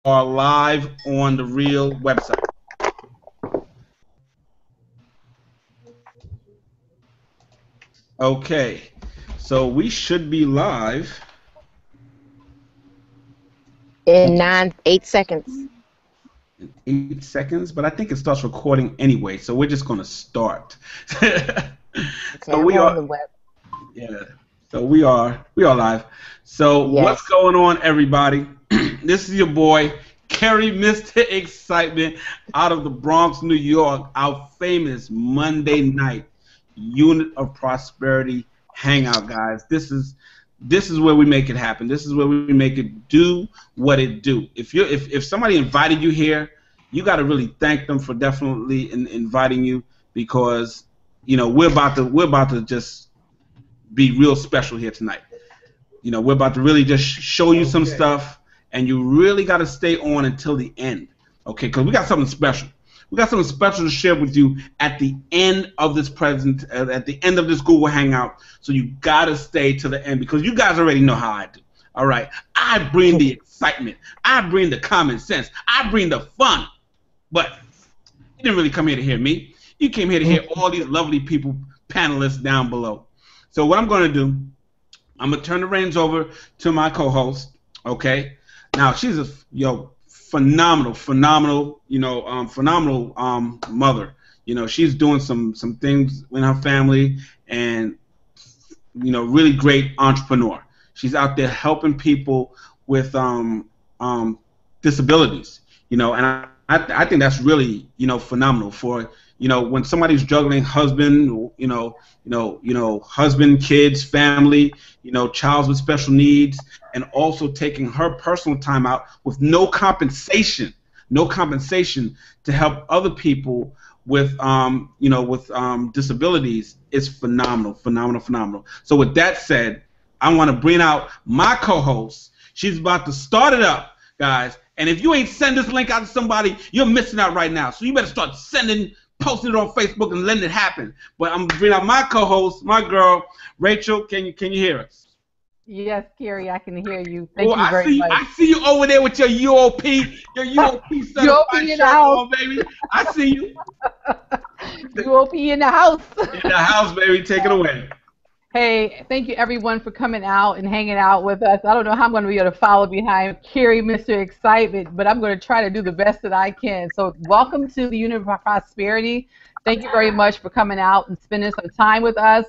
are live on the Real website. Okay, so we should be live in 8 seconds. in 8 seconds, but I think it starts recording anyway, so we're just going to start. So we on are the web. Yeah. So we are live. So Yes. What's going on, everybody? This is your boy, Kerry Mr. Excitement, out of the Bronx, New York, our famous Monday night Unit of Prosperity Hangout, guys. This is where we make it happen. This is where we make it do what it do. If somebody invited you here, you got to really thank them for definitely inviting you, because we're about to just be real special here tonight. We're about to really just show you some stuff, and you really got to stay on until the end, okay? Because we got something special. We got something special to share with you at the end of this at the end of this Google Hangout. So you got to stay to the end, because you guys already know how I do. All right, I bring the excitement, I bring the common sense, I bring the fun. But you didn't really come here to hear me. You came here to hear all these lovely people, panelists down below. So what I'm going to do, I'm going to turn the reins over to my co-host, okay? Now, she's a phenomenal mother. She's doing some things in her family, and really great entrepreneur. She's out there helping people with disabilities, and I think that's really phenomenal for when somebody's juggling husband, husband, kids, family, child with special needs, and also taking her personal time out with no compensation to help other people with disabilities is phenomenal. So with that said, I want to bring out my co-host. She's about to start it up, guys. And if you ain't send this link out to somebody, you're missing out right now. So you better start posting it on Facebook and letting it happen. But I'm gonna bring out my co-host, my girl, Rachel. Can you hear us? Yes, Kerry, I can hear you. Thank you very much. I see you over there with your UOP certified shirt on, baby. I see you. UOP in the house. In the house, baby. Take it away. Hey, thank you everyone for coming out and hanging out with us. I don't know how I'm going to be able to follow behind Kerry, Mr. Excitement, but I'm going to try to do the best that I can. So welcome to the Unit of Prosperity. Thank you very much for coming out and spending some time with us.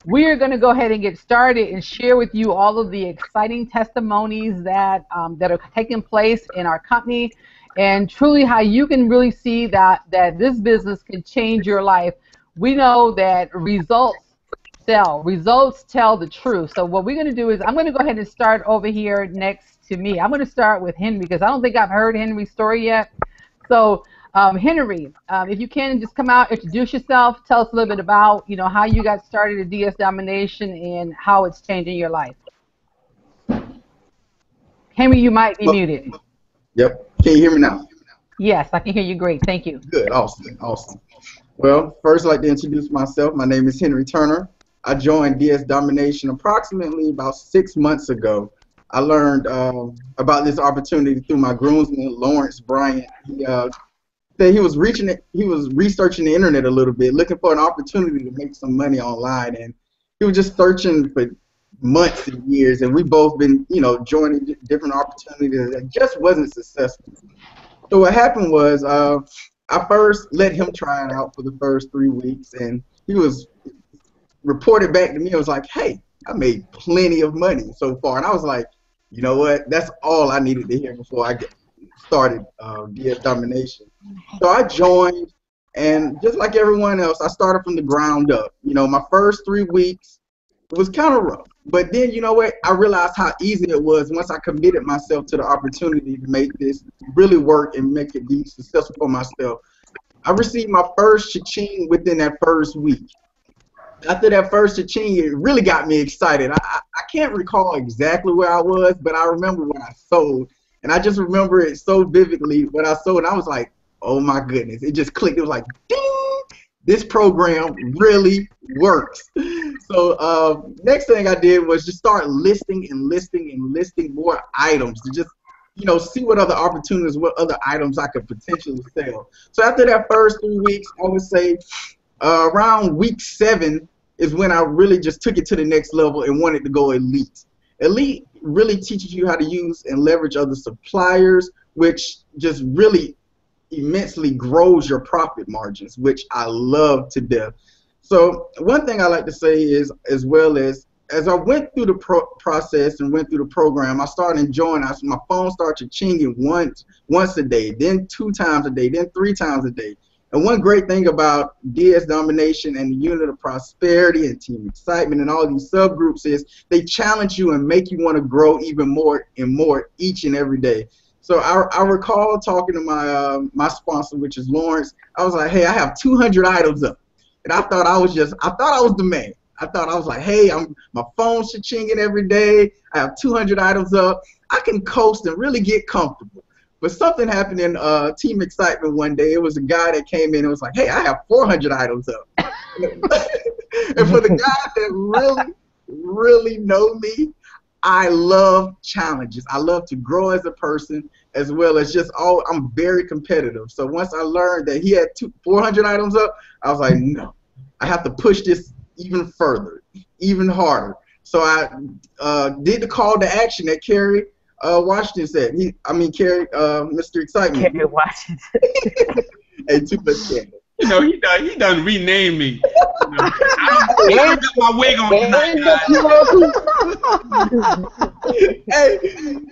We're going to go ahead and get started and share with you all of the exciting testimonies that are taking place in our company, and truly how you can really see that this business can change your life. We know that results tell the truth. So what we're going to do is I'm going to go ahead and start over here next to me. I'm going to start with Henry, because I don't think I've heard Henry's story yet. So Henry, if you can, just come out, introduce yourself, tell us a little bit about how you got started at DS Domination and how it's changing your life. Henry, you might be muted. Yep. Can you hear me now? Yes, I can hear you great. Thank you. Good. Awesome. Well, first I'd like to introduce myself. My name is Henry Turner. I joined DS Domination approximately about 6 months ago. I learned about this opportunity through my groomsman, Lawrence Bryant. He said he was researching the internet a little bit, looking for an opportunity to make some money online, and he was just searching for months and years, and we both been, joining different opportunities that just wasn't successful. So what happened was, I first let him try it out for the first 3 weeks, and he was reported back to me. I was like, hey, I made plenty of money so far. And I was like, you know what? That's all I needed to hear before I started DS Domination. So I joined, and just like everyone else, I started from the ground up. My first 3 weeks, it was kind of rough. But then, you know what? I realized how easy it was once I committed myself to the opportunity to make this really work and make it be successful for myself. I received my first cha-ching within that first week. After that first cha-ching, it really got me excited. I can't recall exactly where I was, but I remember when I sold. And I just remember it so vividly when I sold. And I was like, oh my goodness. It just clicked. It was like, ding! This program really works. So next thing I did was just start listing more items to just see what other opportunities, what other items I could potentially sell. So after that first 3 weeks, I would say around week 7 is when I really just took it to the next level and wanted to go elite. Elite really teaches you how to use and leverage other suppliers, which just really immensely grows your profit margins, which I love to death. So one thing I like to say is, as I went through the process and went through the program, I started enjoying it. My phone started chinging once a day, then 2 times a day, then 3 times a day. And one great thing about DS Domination and the Unit of Prosperity and Team Excitement and all these subgroups is they challenge you and make you want to grow even more and more each and every day. So I recall talking to my sponsor, which is Lawrence. I was like, hey, I have 200 items up. And I thought I was the man. I thought I was like, hey, my phone's chinging every day. I have 200 items up. I can coast and really get comfortable. But something happened in Team Excitement one day. It was a guy that came in and was like, hey, I have 400 items up. And for the guys that really, really know me, I love challenges. I love to grow as a person, as well as I'm very competitive. So once I learned that he had 400 items up, I was like, no, I have to push this even further, even harder. So I did the call to action that Kerry Washington said. Mr. Excitement. Kerry Washington. Hey, too much scandal. He done renamed me. I got my wig on tonight,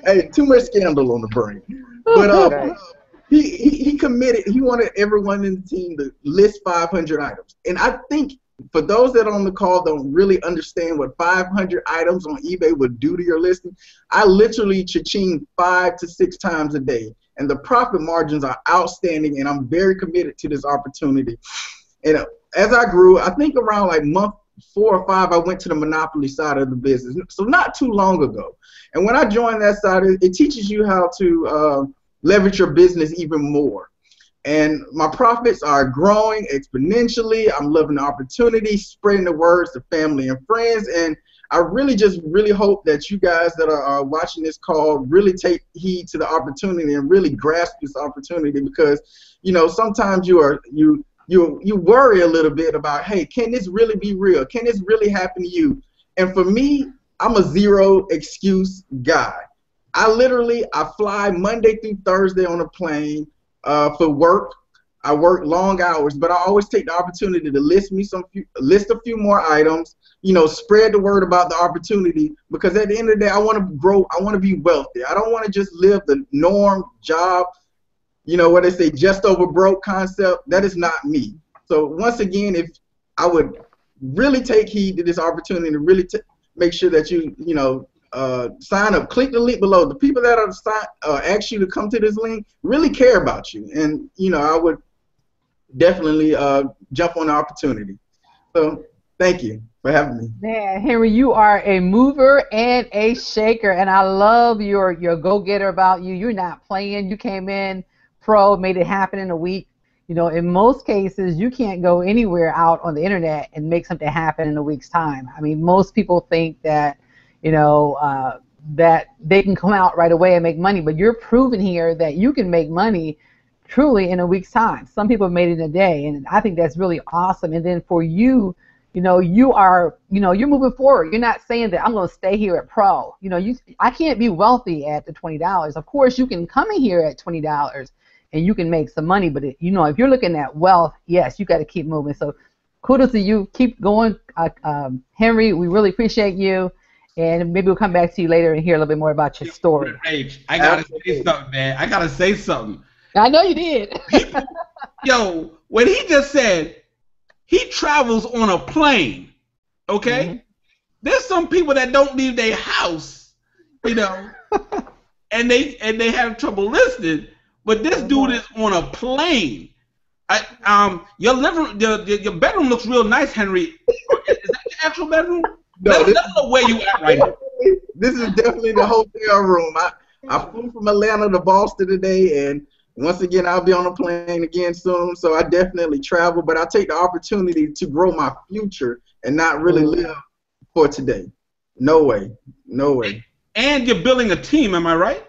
hey, too much scandal on the brain. But he committed. He wanted everyone in the team to list 500 items. And I think for those that are on the call don't really understand what 500 items on eBay would do to your listing, I literally cha-ching 5 to 6 times a day. And the profit margins are outstanding, and I'm very committed to this opportunity. And as I grew, I think around like month 4 or 5, I went to the monopoly side of the business. So not too long ago. And when I joined that side, it teaches you how to leverage your business even more. And my profits are growing exponentially. I'm loving the opportunity, spreading the words to family and friends. And I really hope that you guys that are watching this call really take heed to the opportunity and really grasp this opportunity, because sometimes you worry a little bit about, hey, can this really be real? Can this really happen to you? And for me, I'm a zero excuse guy. I fly Monday through Thursday on a plane for work. I work long hours, but I always take the opportunity to list a few more items, spread the word about the opportunity, because at the end of the day, I want to grow. I want to be wealthy. I don't want to just live the norm job, what they say, just over broke concept. That is not me. So once again, if I would really take heed to this opportunity and really make sure that you sign up, click the link below. The people that are ask you to come to this link really care about you, and I would definitely jump on the opportunity. So thank you for having me. Man, Henry, you are a mover and a shaker, and I love your go-getter about you. You're not playing. You came in pro, made it happen in a week. In most cases, you can't go anywhere out on the internet and make something happen in a week's time. I mean, most people think that that they can come out right away and make money, but you're proving here that you can make money truly in a week's time. Some people have made it in a day, and I think that's really awesome. And then for you, you're moving forward. You're not saying that I'm going to stay here at pro. I can't be wealthy at the $20. Of course, you can come in here at $20 and you can make some money, but if you're looking at wealth, yes, you got to keep moving. So kudos to you. Keep going, Henry. We really appreciate you. And maybe we'll come back to you later and hear a little bit more about your story. I got to say something, man. I got to say something. I know you did. When he just said he travels on a plane, okay? Mm-hmm. There's some people that don't leave their house, and they have trouble listening, but this dude is on a plane. Your bedroom looks real nice, Henry. Is that your actual bedroom? No, let us know where you at right now. This is definitely the hotel room. I flew from Atlanta to Boston today, and once again, I'll be on a plane again soon. So I definitely travel, but I take the opportunity to grow my future and not really live for today. No way. No way. And you're building a team, am I right?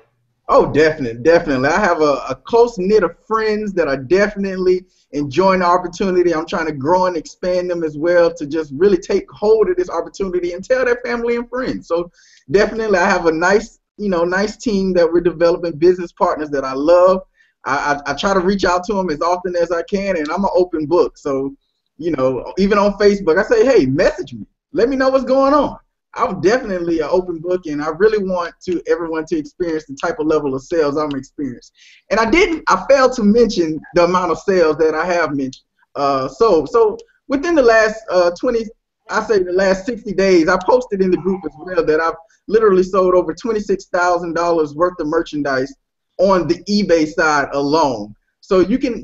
Oh, definitely, definitely. I have a close knit of friends that are definitely enjoying the opportunity. I'm trying to grow and expand them as well to just really take hold of this opportunity and tell their family and friends. So definitely, I have a nice, nice team that we're developing, business partners that I love. I try to reach out to them as often as I can, and I'm an open book. So, even on Facebook, I say, hey, message me. Let me know what's going on. I'm definitely an open book, and I really want everyone to experience the type of level of sales I'm experiencing. And I failed to mention the amount of sales that I have mentioned. So within the last the last 60 days, I posted in the group as well that I've literally sold over $26,000 worth of merchandise on the eBay side alone. So you can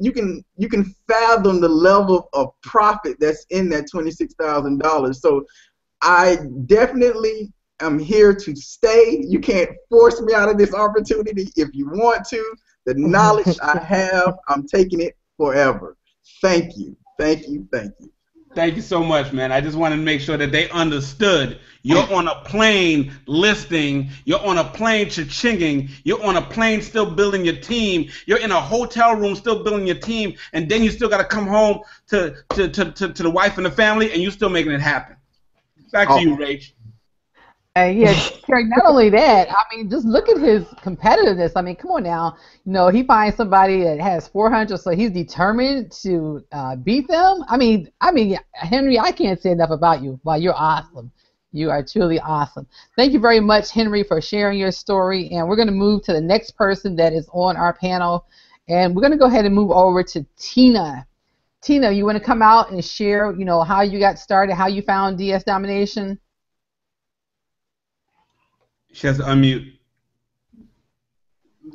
fathom the level of profit that's in that $26,000. So I definitely am here to stay. You can't force me out of this opportunity. If you want to, the knowledge I have, I'm taking it forever. Thank you. Thank you. Thank you. Thank you so much, man. I just wanted to make sure that they understood. You're on a plane listing. You're on a plane cha-chinging. You're on a plane still building your team. You're in a hotel room still building your team. And then you still got to come home to the wife and the family, and you're still making it happen. Back to you, Rach. Yeah, Terry, not only that, I mean, just look at his competitiveness. I mean, come on now. He finds somebody that has 400, so he's determined to beat them. I mean, Henry, I can't say enough about you. Wow, you're awesome. You are truly awesome. Thank you very much, Henry, for sharing your story. And we're going to move to the next person that is on our panel. And we're going to go ahead and move over to Tina. Tina, you want to come out and share, how you got started, how you found DS Domination? She has to unmute.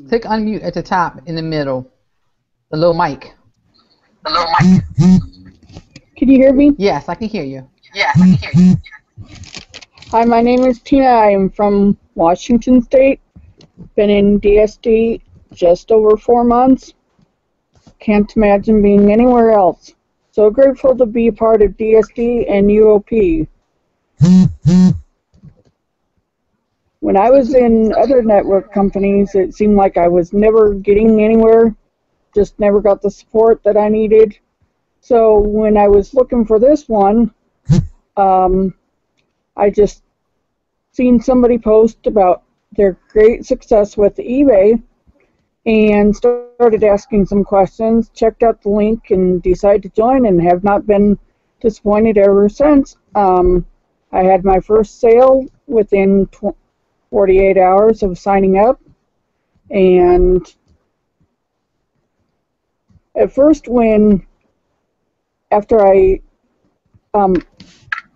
Click unmute at the top in the middle, the little mic. Can you hear me? Yes, I can hear you. Hi, my name is Tina. I am from Washington State. Been in DSD just over 4 months. Can't imagine being anywhere else. So grateful to be a part of DSD and UOP. When I was in other network companies, it seemed like I was never getting anywhere, just never got the support that I needed. So when I was looking for this one, I just seen somebody post about their great success with eBay and started asking some questions, checked out the link, and decided to join, and have not been disappointed ever since. I had my first sale within 48 hours of signing up, and at first after I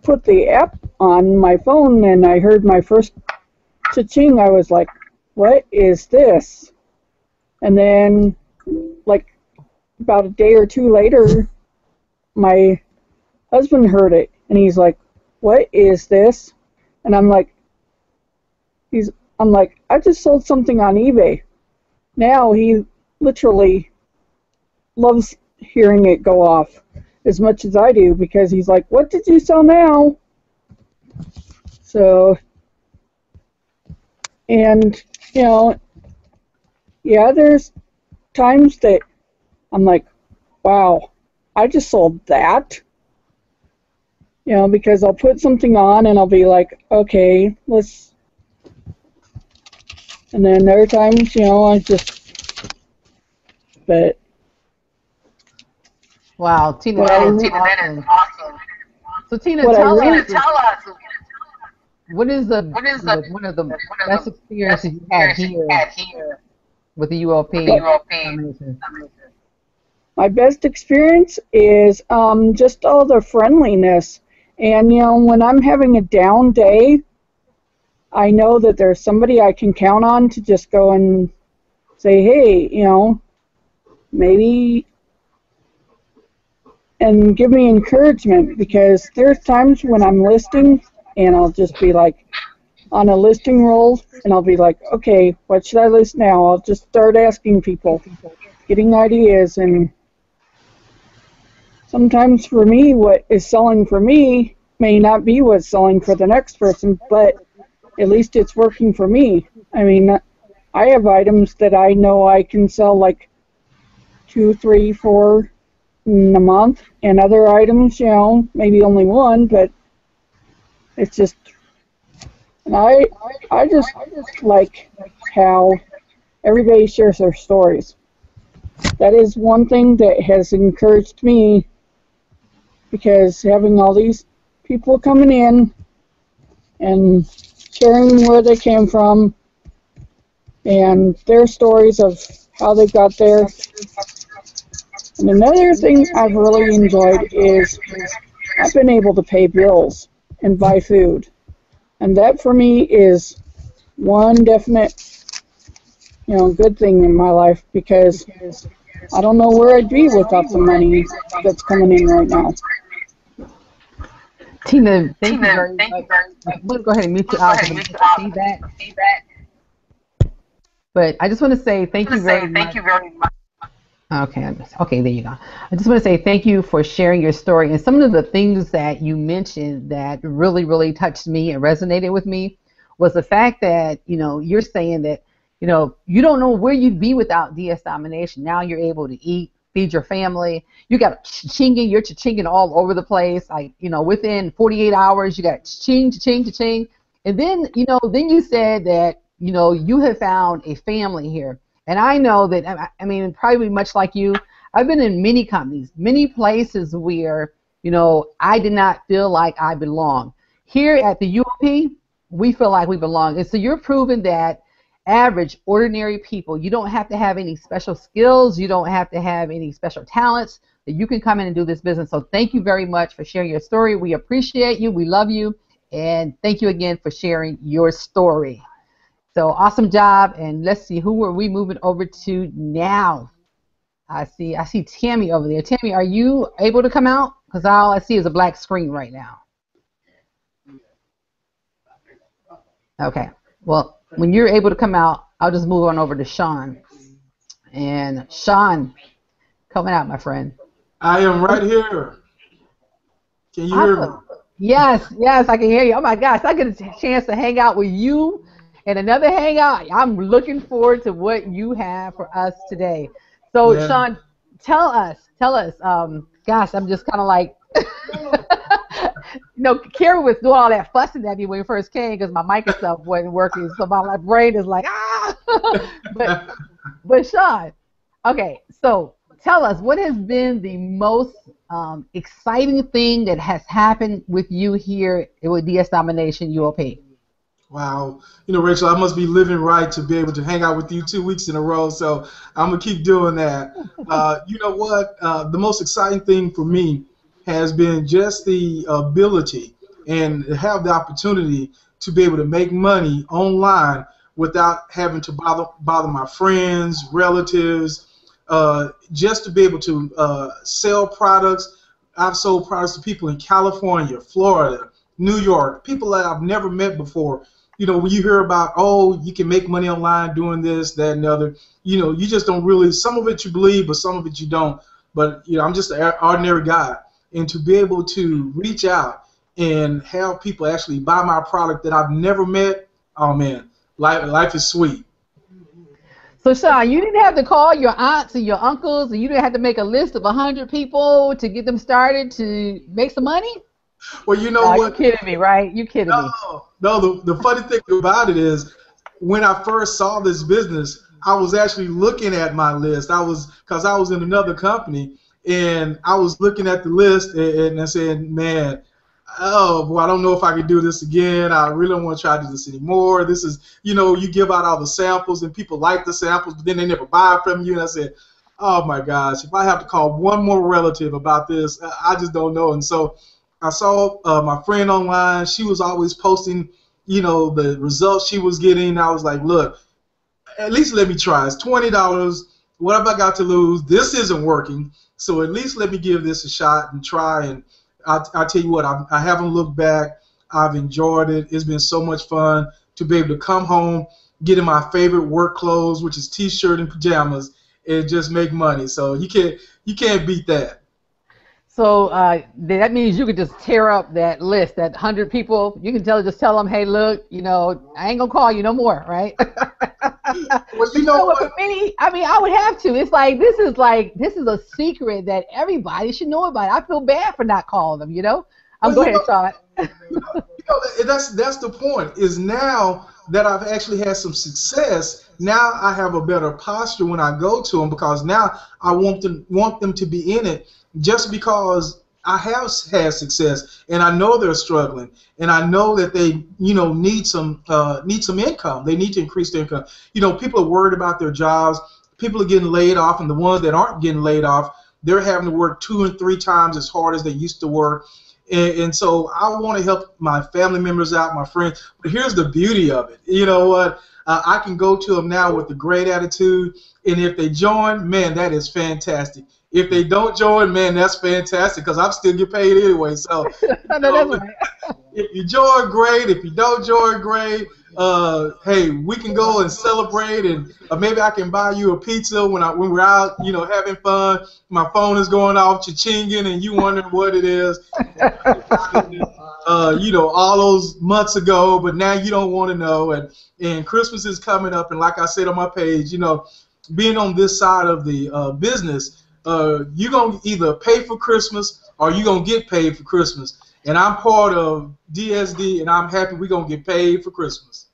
put the app on my phone and I heard my first cha-ching, I was like, what is this? And then, like, about a day or two later, my husband heard it, and he's like, what is this? And I'm like, I just sold something on eBay. Now he literally loves hearing it go off as much as I do, because he's like, what did you sell now? So, and, yeah, there's times that I'm like, wow, I just sold that. Because I'll put something on and I'll be like, okay, and then there are times, but. Wow, Tina, that is awesome. So Tina, tell us, what is one of the best experiences you had here with the UOP? My best experience is just all the friendliness. And, when I'm having a down day, I know that there's somebody I can count on to just go and say, hey, maybe, and give me encouragement, because there's times when I'm listing and I'll just be like on a listing roll and I'll be like, okay, what should I list now? I'll just start asking people, getting ideas, and sometimes for me, what is selling for me may not be what's selling for the next person, but at least it's working for me. I mean, I have items that I know I can sell like 2, 3, 4 in a month, and other items, maybe only one, but it's just, and I just like how everybody shares their stories. That is one thing that has encouraged me, because having all these people coming in and sharing where they came from and their stories of how they got there. And another thing I've really enjoyed is I've been able to pay bills and buy food. And that for me is one definite, good thing in my life, because I don't know where I'd be without the money that's coming in right now. Tina, thank you very much. We'll go ahead and mute you out for the feedback. But I just want to say thank you very much. Okay, there you go. I just want to say thank you for sharing your story. And some of the things that you mentioned that really, really touched me and resonated with me was the fact that, you're saying that, you don't know where you'd be without DS Domination. Now you're able to eat, feed your family. You got you're chinging all over the place. Like, within 48 hours, you got ching. And then, then you said that, you have found a family here. And I know that, probably much like you, I've been in many companies, many places where, I did not feel like I belong. Here at the UOP, we feel like we belong. And so you're proving that average, ordinary people, you don't have to have any special skills, you don't have to have any special talents, that you can come in and do this business. So thank you very much for sharing your story. We appreciate you. We love you. And thank you again for sharing your story. So awesome job, and let's see, who are we moving over to now? I see Tammy over there. Tammy, are you able to come out? Because all I see is a black screen right now. Okay, well, when you're able to come out, I'll just move on over to Sean. And Sean, coming out, my friend. I am right here. Can you hear me? Yes, I can hear you. Oh my gosh, I get a chance to hang out with you. And another hangout. I'm looking forward to what you have for us today. So, yeah. Sean, tell us. Gosh, I'm just kind of like, Carrie was doing all that fussing at me when we first came because my mic and stuff wasn't working. So my brain is like, but Sean, okay. So tell us, what has been the most exciting thing that has happened with you here with DS Domination UOP? Wow. Rachel, I must be living right to be able to hang out with you 2 weeks in a row, so I'm going to keep doing that. You know what? The most exciting thing for me has been just the ability and have the opportunity to be able to make money online without having to bother my friends, relatives, just to be able to sell products. I've sold products to people in California, Florida, New York, people that I've never met before. When you hear about, you can make money online doing this, that, and the other, you just don't really, some of it you believe, but some of it you don't. But, I'm just an ordinary guy. And to be able to reach out and have people actually buy my product that I've never met, oh, man, life is sweet. So, Sean, you didn't have to call your aunts and your uncles, and you didn't have to make a list of 100 people to get them started to make some money? Well, you know what? You're kidding me, right? You're kidding me. No, the funny thing about it is when I first saw this business, I was actually looking at my list. Because I was in another company, and I was looking at the list and I said, man, I don't know if I can do this again. I really don't want to try to do this anymore. This is, you give out all the samples, and people like the samples, but then they never buy from you. And I said, oh, my gosh, if I have to call one more relative about this, I just don't know. And so I saw my friend online. She was always posting, the results she was getting. I was like, look, at least let me try. It's $20. What have I got to lose? This isn't working. So at least let me give this a shot and try. And I'll tell you what, I haven't looked back. I've enjoyed it. It's been so much fun to be able to come home, get in my favorite work clothes, which is T-shirt and pajamas, and just make money. So you can't beat that. So that means you could just tear up that list, that 100 people. You can just tell them, hey, look, I ain't gonna call you no more, right? Well, you You know know what? what? For me, I mean, I would have to. It's like this is a secret that everybody should know about. I feel bad for not calling them. You know. Well, Go ahead, Sean. that's the point. Is now that I've actually had some success, now I have a better posture when I go to them because now I want them to be in it just because I have had success and I know they're struggling and I know that they need some income. They need to increase their income. People are worried about their jobs. People are getting laid off, and the ones that aren't getting laid off, they're having to work 2 and 3 times as hard as they used to work. And so I want to help my family members out, my friends. But here's the beauty of it. You know what? I can go to them now with a great attitude. And if they join, man, that is fantastic. If they don't join, man, that's fantastic because I'm still get paid anyway. So, if you join, great. If you don't join, great. Hey, we can go and celebrate, and maybe I can buy you a pizza when we're out, having fun. My phone is going off, cha-chinging, and you wondering what it is. All those months ago, but now you don't want to know. And Christmas is coming up, and like I said on my page, being on this side of the business, you're gonna either pay for Christmas or you're gonna get paid for Christmas. And I'm part of DSD, and I'm happy we're going to get paid for Christmas.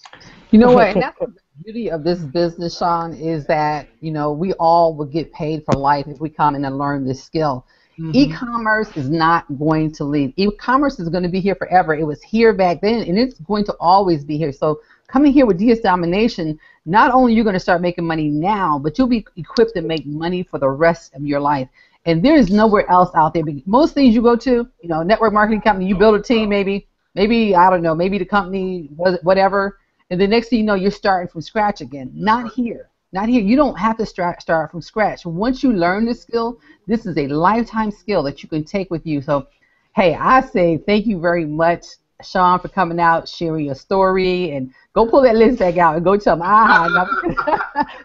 You know what? And that's the beauty of this business, Sean, is that, we all will get paid for life if we come in and learn this skill. Mm-hmm. E-commerce is not going to leave. E-commerce is going to be here forever. It was here back then, and it's going to always be here. So coming here with DS Domination, not only are you going to start making money now, but you'll be equipped to make money for the rest of your life. And there is nowhere else out there. Most things you go to, network marketing company, you build a team, maybe I don't know, maybe the company, whatever, and the next thing you know, you're starting from scratch again. Not here. Not here. You don't have to start from scratch. Once you learn this skill, this is a lifetime skill that you can take with you. So, hey, I say thank you very much, Sean, for coming out, sharing your story, and go pull that list back out and go tell them,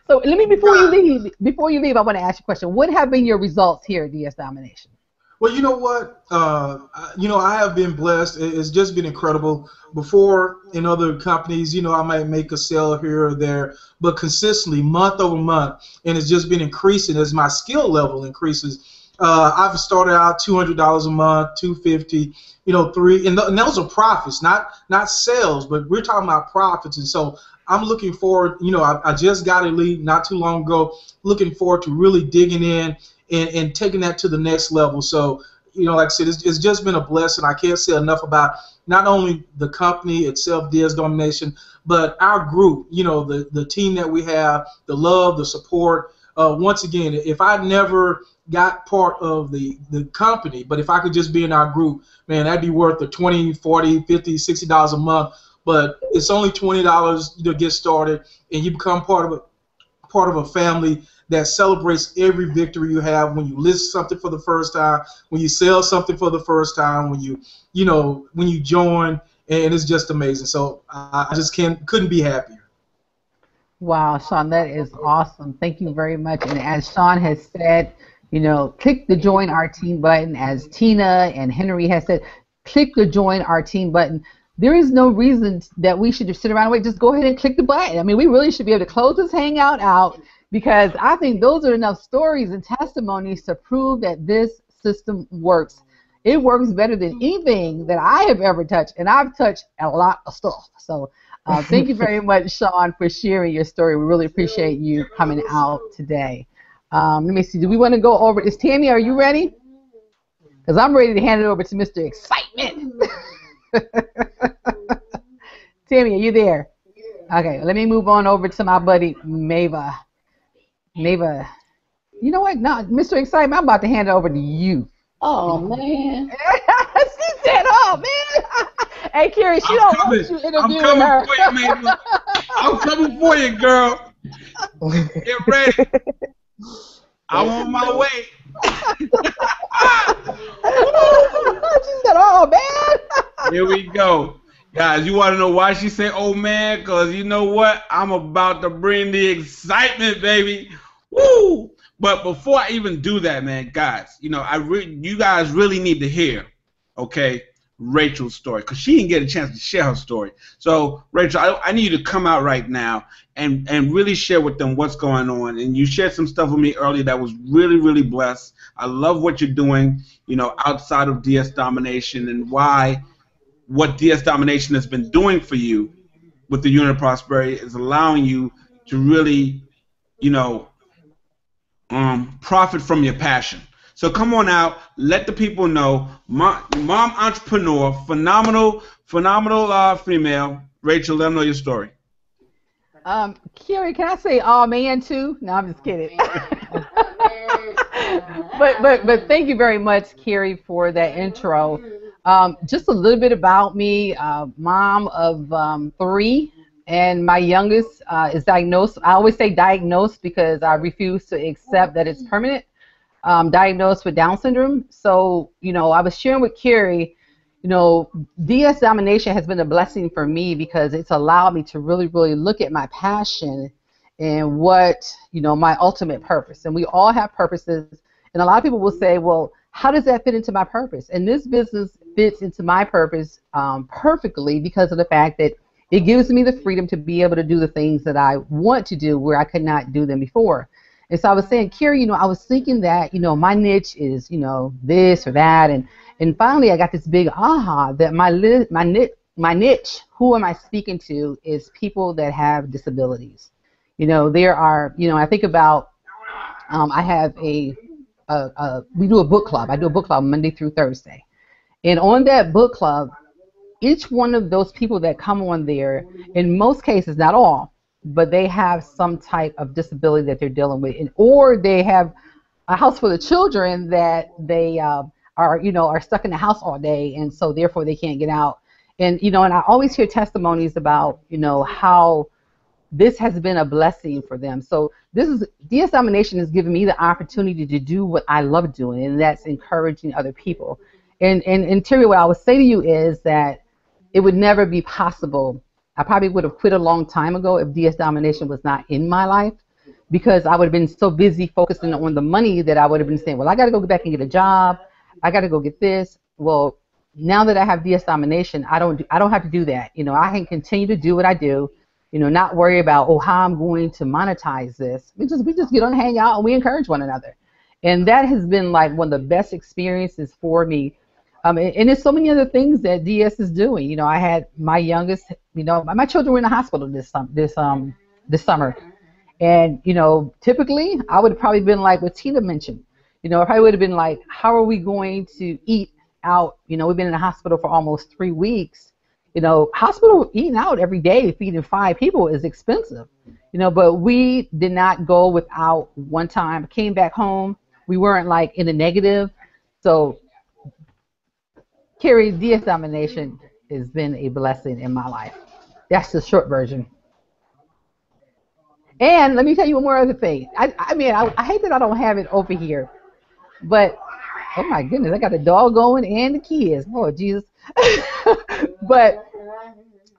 So let me, before you leave, I want to ask you a question. What have been your results here at DS Domination? Well, you know what? I have been blessed. It's just been incredible. Before, in other companies, I might make a sale here or there, but consistently, month over month, and it's just been increasing as my skill level increases. I've started out $200 a month, $250, $3, and those are profits, not sales, but we're talking about profits. And so I'm looking forward. I just got a lead not too long ago. Looking forward to really digging in and taking that to the next level. So, like I said, it's just been a blessing. I can't say enough about not only the company itself, DS Domination, but our group. The team that we have, the love, the support. Once again, if I never got part of the company, but if I could just be in our group, man, that'd be worth the $20, $40, $50, $60 a month. But it's only $20 to get started, and you become part of a family that celebrates every victory you have when you list something for the first time, when you sell something for the first time, when you join, and it's just amazing. So I just couldn't be happier. Wow, Sean, that is awesome. Thank you very much. And as Sean has said, click the join our team button. As Tina and Henry has said, click the join our team button. There is no reason that we should just sit around and wait. Just go ahead and click the button. I mean, we really should be able to close this Hangout out, because I think those are enough stories and testimonies to prove that this system works. It works better than anything that I have ever touched, and I've touched a lot of stuff. So thank you very much, Sean, for sharing your story. We really appreciate you coming out today. Let me see. Do we want to go over this? Tammy, are you ready? Because I'm ready to hand it over to Mr. Excitement. Tammy, are you there? Okay, let me move on over to my buddy Mava. Mava, you know what? No, Mr. Excitement, I'm about to hand it over to you. Oh, man. She said, oh, man. Hey, Carrie, she don't want you interviewing her. For you, Mava. I'm coming for you, girl. Get ready. I'm on my way. She said, oh, man. Here we go. Guys, you want to know why she said, oh, man? Because you know what? I'm about to bring the excitement, baby. Woo! But before I even do that, man, guys, you guys really need to hear, okay? Rachel's story because she didn't get a chance to share her story. So, Rachel, I need you to come out right now and really share with them what's going on. And you shared some stuff with me earlier that was really, really blessed. I love what you're doing, you know, outside of DS Domination and why what DS Domination has been doing for you with the Unit of Prosperity is allowing you to really, you know, profit from your passion. So come on out, let the people know. Mom entrepreneur, phenomenal female. Rachel, let them know your story. Carrie, can I say "oh man" too? No, I'm just kidding. but thank you very much, Carrie, for that intro. Just a little bit about me. Mom of 3, and my youngest is diagnosed. I always say diagnosed because I refuse to accept that it's permanent. Diagnosed with Down syndrome. So, you know, I was sharing with Carrie, you know, DS Domination has been a blessing for me because it's allowed me to really, really look at my passion and what, you know, my ultimate purpose. And we all have purposes. And a lot of people will say, well, how does that fit into my purpose? And this business fits into my purpose perfectly because of the fact that it gives me the freedom to be able to do the things that I want to do where I could not do them before. And so I was saying, Carrie, you know, I was thinking that, you know, my niche is, you know, this or that. And finally I got this big aha that my niche, who am I speaking to, is people that have disabilities. You know, there are, you know, I think about, I have we do a book club. I do a book club Monday through Thursday. And on that book club, each one of those people that come on there, in most cases, not all, but they have some type of disability that they're dealing with, or they have a house full of children that they are stuck in the house all day, and so therefore they can't get out. And, you know, and I always hear testimonies about, you know, how this has been a blessing for them. So DS Domination has given me the opportunity to do what I love doing, and that's encouraging other people. And Terry, what I would say to you is that it would never be possible. I probably would have quit a long time ago if DS Domination was not in my life, because I would have been so busy focusing on the money that I would have been saying, well, I got to go back and get a job. I got to go get this. Well, now that I have DS Domination, I don't have to do that. You know, I can continue to do what I do, you know, not worry about, oh, how I'm going to monetize this. We just get on Hangout and we encourage one another. And that has been like one of the best experiences for me. And there's so many other things that DS is doing. You know, I had my youngest, you know, my children were in the hospital this summer. And, you know, typically I would have probably been like what Tina mentioned. You know, I probably would have been like, how are we going to eat out? You know, we've been in the hospital for almost 3 weeks. You know, hospital eating out every day, feeding 5 people is expensive. You know, but we did not go without one time. Came back home. We weren't like in the negative. So Carrie, DS Domination has been a blessing in my life. That's the short version. And let me tell you one more other thing. I mean, I hate that I don't have it over here, but oh my goodness, I got the dog going and the kids. Lord Jesus. But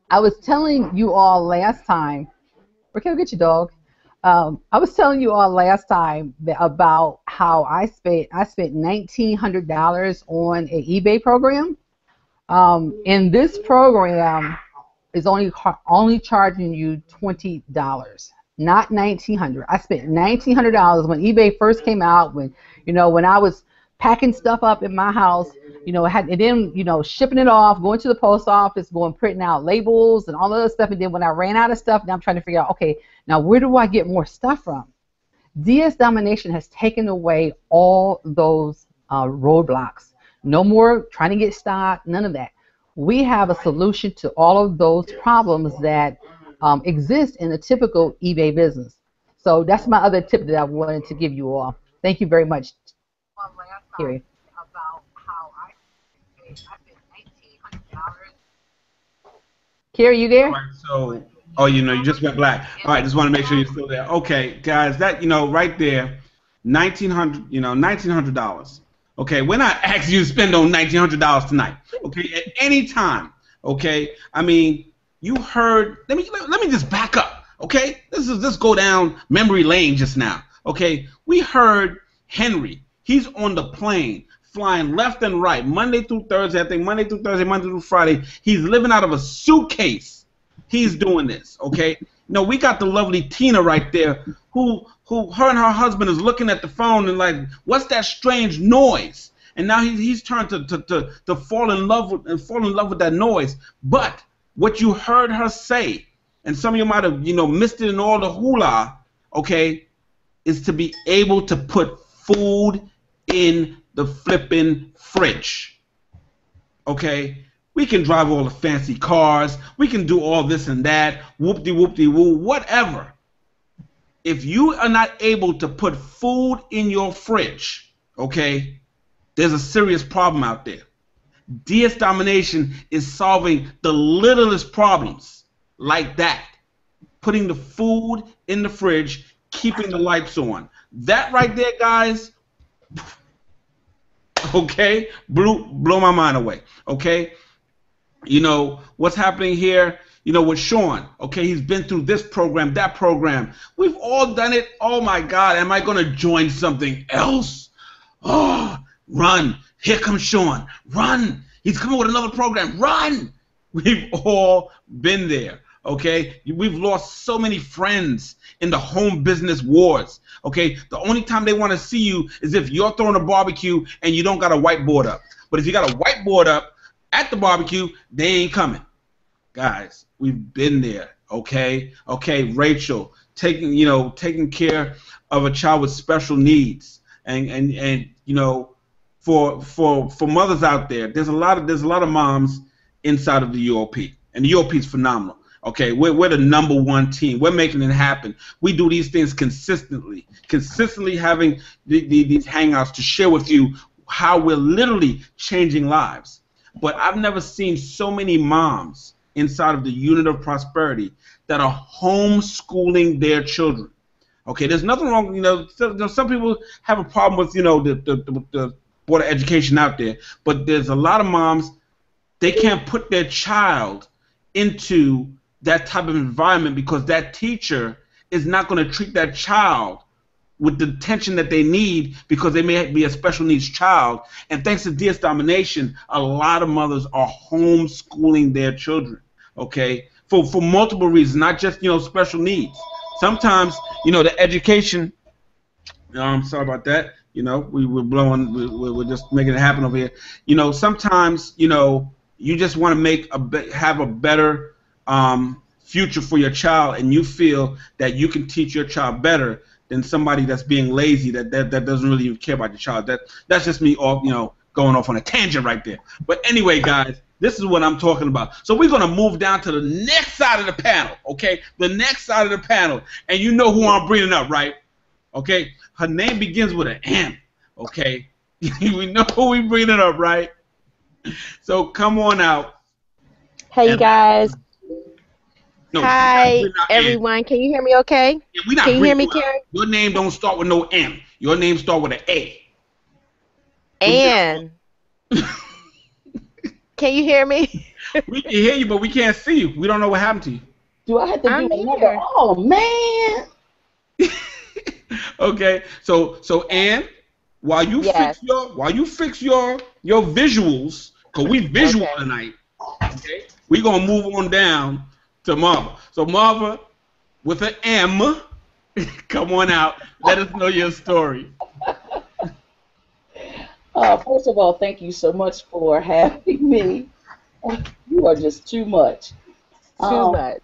I was telling you all last time. Okay, get your dog. I was telling you all last time about how I spent $1,900 on an eBay program. And this program is only charging you $20, not $1,900. I spent $1,900 when eBay first came out. When I was packing stuff up in my house, you know, and then, you know, shipping it off, going to the post office, going printing out labels and all that other stuff. And then when I ran out of stuff, now I'm trying to figure out, okay, now where do I get more stuff from? DS Domination has taken away all those roadblocks. No more trying to get stock, none of that. We have a solution to all of those problems that exist in a typical eBay business. So that's my other tip that I wanted to give you all. Thank you very much. Carrie. About how I spent $1,900. Carrie, you there? All right, so, oh, you know, you just went black. All right, just want to make sure you're still there. Okay, guys, that, you know, right there, $1,900. Okay, we're not asking you to spend on $1,900 tonight. Okay, at any time. Okay, I mean, you heard. Let me just back up. Okay, let's go down memory lane just now. Okay, we heard Henry. He's on the plane, flying left and right, Monday through Thursday, I think Monday through Thursday, Monday through Friday. He's living out of a suitcase. He's doing this, okay? No, we got the lovely Tina right there, who her and her husband is looking at the phone and like, what's that strange noise? And now he's turned to fall in love with that noise. But what you heard her say, and some of you might have missed it in all the hula, okay, is to be able to put food in the flipping fridge. Okay? We can drive all the fancy cars. We can do all this and that. Whoop-de-whoop-de-woo, whatever. If you are not able to put food in your fridge, okay, there's a serious problem out there. DS domination is solving the littlest problems like that. Putting the food in the fridge, keeping the lights on. That right there, guys, okay, blew my mind away, okay? What's happening here, with Sean, okay? He's been through this program, that program. We've all done it. Oh, my God, am I going to join something else? Oh, run. Here comes Sean. Run. He's coming with another program. Run. We've all been there, okay? We've lost so many friends in the home business wars, okay? The only time they want to see you is if you're throwing a barbecue and you don't got a whiteboard up. But if you got a whiteboard up at the barbecue, they ain't coming. Guys, we've been there, okay? Okay, Rachel, taking care of a child with special needs. And for mothers out there, there's a lot of moms inside of the UOP, and the UOP is phenomenal. Okay, we're the #1 team. We're making it happen. We do these things consistently having these hangouts to share with you how we're literally changing lives. But I've never seen so many moms inside of the unit of prosperity that are homeschooling their children. Okay, there's nothing wrong. Some people have a problem with the Board of Education out there, but there's a lot of moms, they can't put their child into that type of environment because that teacher is not going to treat that child with the attention that they need because they may be a special needs child. And thanks to DS domination, a lot of mothers are homeschooling their children, okay, for multiple reasons, not just special needs. Sometimes the education. I'm sorry about that. We're just making it happen over here. Sometimes you just want to have a better future for your child, and you feel that you can teach your child better than somebody that's being lazy that doesn't really even care about your child. That's just me going off on a tangent right there. But anyway, guys, this is what I'm talking about. So we're gonna move down to the next side of the panel, okay? The next side of the panel, and you know who I'm bringing up, right? Okay, her name begins with an M, okay? We know who we bringing up, right? So come on out. Hey, you guys. No, hi, everyone. Can you hear me okay? Yeah, can you hear me, Carrie? Your name don't start with no M. Your name start with an A. And can you hear me? We can hear you, but we can't see you. We don't know what happened to you. Do I have to do another? Oh, man. Okay, so Ann, while you fix your visuals, cause we visual tonight. Okay, we gonna move on down to Marva. So Marva, with an M, come on out. Let us know your story. First of all, thank you so much for having me. You are just too much. Too much.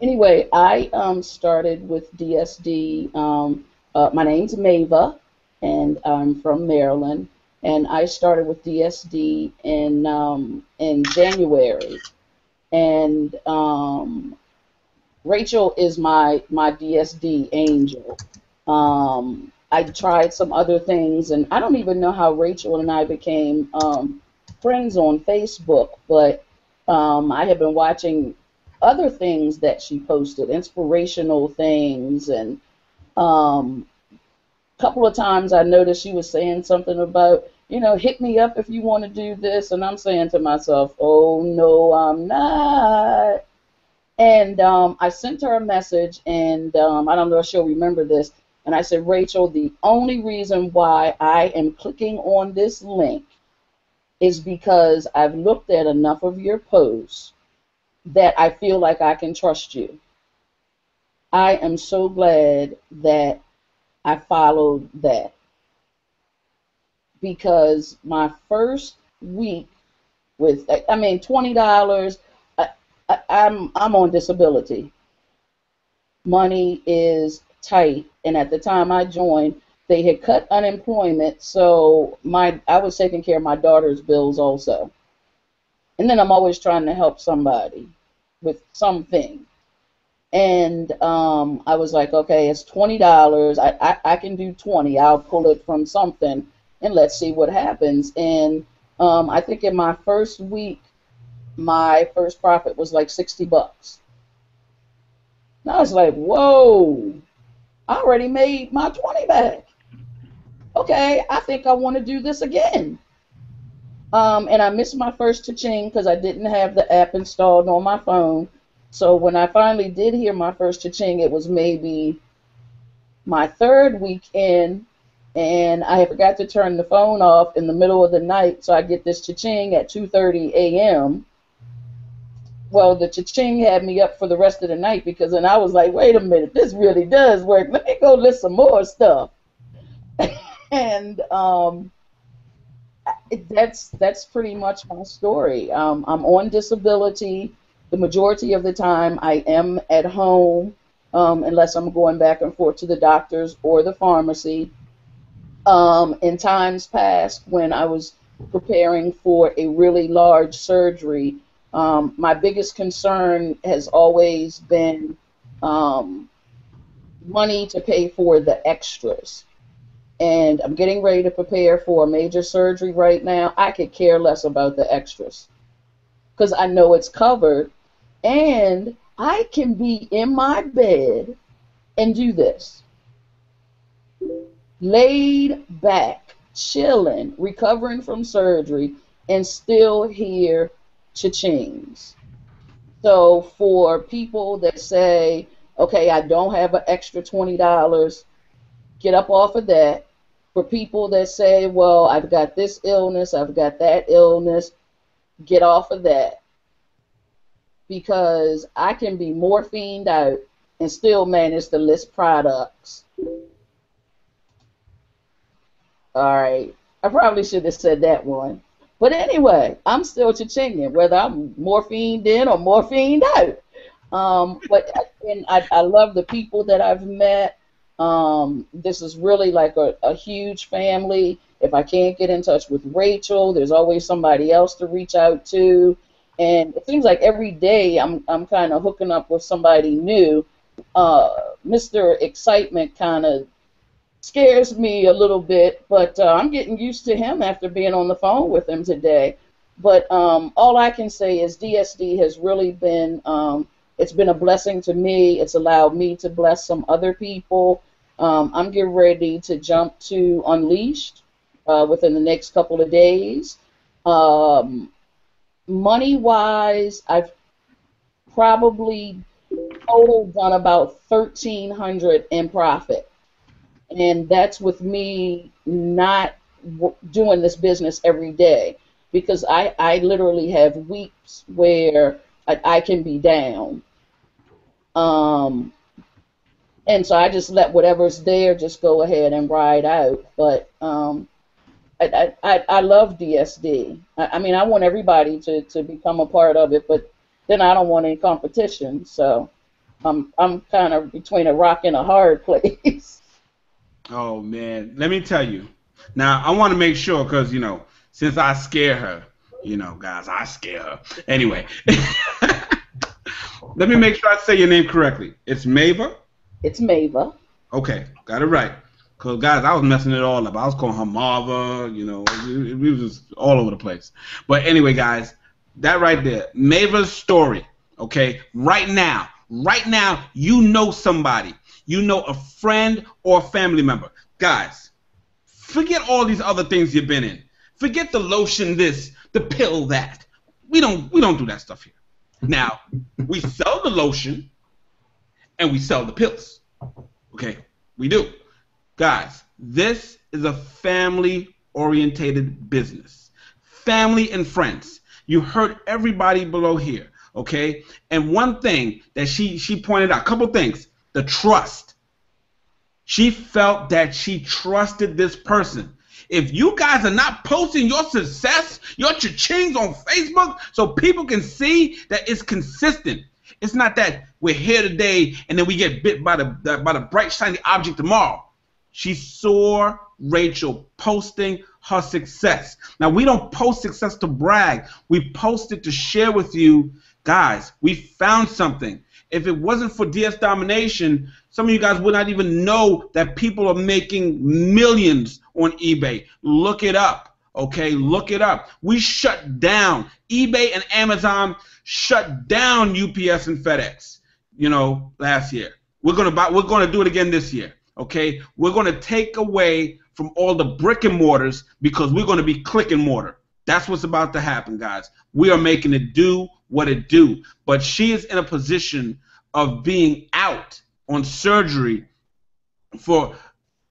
Anyway, I started with DSD. My name's Mava, and I'm from Maryland. And I started with DSD in January. And Rachel is my DSD angel. I tried some other things, and I don't even know how Rachel and I became friends on Facebook, but I have been watching other things that she posted, inspirational things, and a couple of times I noticed she was saying something about, hit me up if you want to do this, and I'm saying to myself, oh, no, I'm not. And I sent her a message, and I don't know if she'll remember this, And I said, Rachel, the only reason why I am clicking on this link is because I've looked at enough of your posts that I feel like I can trust you. I am so glad that I followed that, because my first week with, I mean, $20, I'm on disability. Money is tight, and at the time I joined, they had cut unemployment, so I was taking care of my daughter's bills also. And then I'm always trying to help somebody with something. And I was like, okay, it's $20. I can do 20. I'll pull it from something, and let's see what happens. And I think in my first week, my first profit was like $60. And I was like, whoa, I already made my 20 back. Okay, I think I want to do this again. And I missed my first cha-ching because I didn't have the app installed on my phone. So when I finally did hear my first cha-ching, it was maybe my third week in, and I forgot to turn the phone off in the middle of the night, so I get this cha-ching at 2:30 a.m. Well, the cha-ching had me up for the rest of the night, because then I was like, wait a minute, this really does work. Let me go list some more stuff. And that's pretty much my story. I'm on disability. The majority of the time I am at home, unless I'm going back and forth to the doctors or the pharmacy. In times past, when I was preparing for a really large surgery, my biggest concern has always been money to pay for the extras. And I'm getting ready to prepare for a major surgery right now. I could care less about the extras, because I know it's covered, and I can be in my bed and do this. Laid back, chilling, recovering from surgery, and still hear cha-chings. So for people that say, okay, I don't have an extra $20, get up off of that. For people that say, well, I've got this illness, I've got that illness, get off of that. Because I can be morphined out and still manage to list products. All right. I probably should have said that one. But anyway, I'm still cha-chinging, whether I'm morphined in or morphined out. And I love the people that I've met. This is really like a huge family. If I can't get in touch with Rachel, there's always somebody else to reach out to. And it seems like every day I'm kind of hooking up with somebody new. Mr. Excitement kind of scares me a little bit, but I'm getting used to him after being on the phone with him today. But all I can say is DSD has really been, it's been a blessing to me. It's allowed me to bless some other people. I'm getting ready to jump to Unleashed within the next couple of days. Money-wise, I've probably total done about $1,300 in profit. And that's with me not doing this business every day, because I literally have weeks where I can be down. And so I just let whatever's there just go ahead and ride out. But I love DSD. I mean, I want everybody to become a part of it, but then I don't want any competition. So I'm kind of between a rock and a hard place. Oh, man. Let me tell you. Now, I want to make sure, because, since I scare her, guys, I scare her. Anyway, let me make sure I say your name correctly. It's Mava? It's Mava. Okay, got it right. Because, guys, I was messing it all up. I was calling her Marva, it was just all over the place. But anyway, guys, that right there, Mava's story, okay, right now, you know somebody. You know a friend or a family member. Guys, forget all these other things you've been in. Forget the lotion this, the pill that. We don't do that stuff here. Now, we sell the lotion and we sell the pills. Okay, we do. Guys, this is a family-orientated business. Family and friends. You heard everybody below here, okay? And one thing that she pointed out, a couple things, the trust. She felt that she trusted this person. If you guys are not posting your success, your cha-chings on Facebook so people can see that it's consistent. It's not that we're here today and then we get bit by the bright, shiny object tomorrow. She saw Rachel posting her success. Now, we don't post success to brag. We post it to share with you, guys, we found something. If it wasn't for DS Domination, some of you guys would not even know that people are making millions on eBay. Look it up, okay? Look it up. We shut down. eBay and Amazon shut down UPS and FedEx, you know, last year. We're gonna do it again this year, okay? We're gonna take away from all the brick and mortars because we're gonna be click and mortar. That's what's about to happen, guys. We are making it do what it do. But she is in a position of being out on surgery for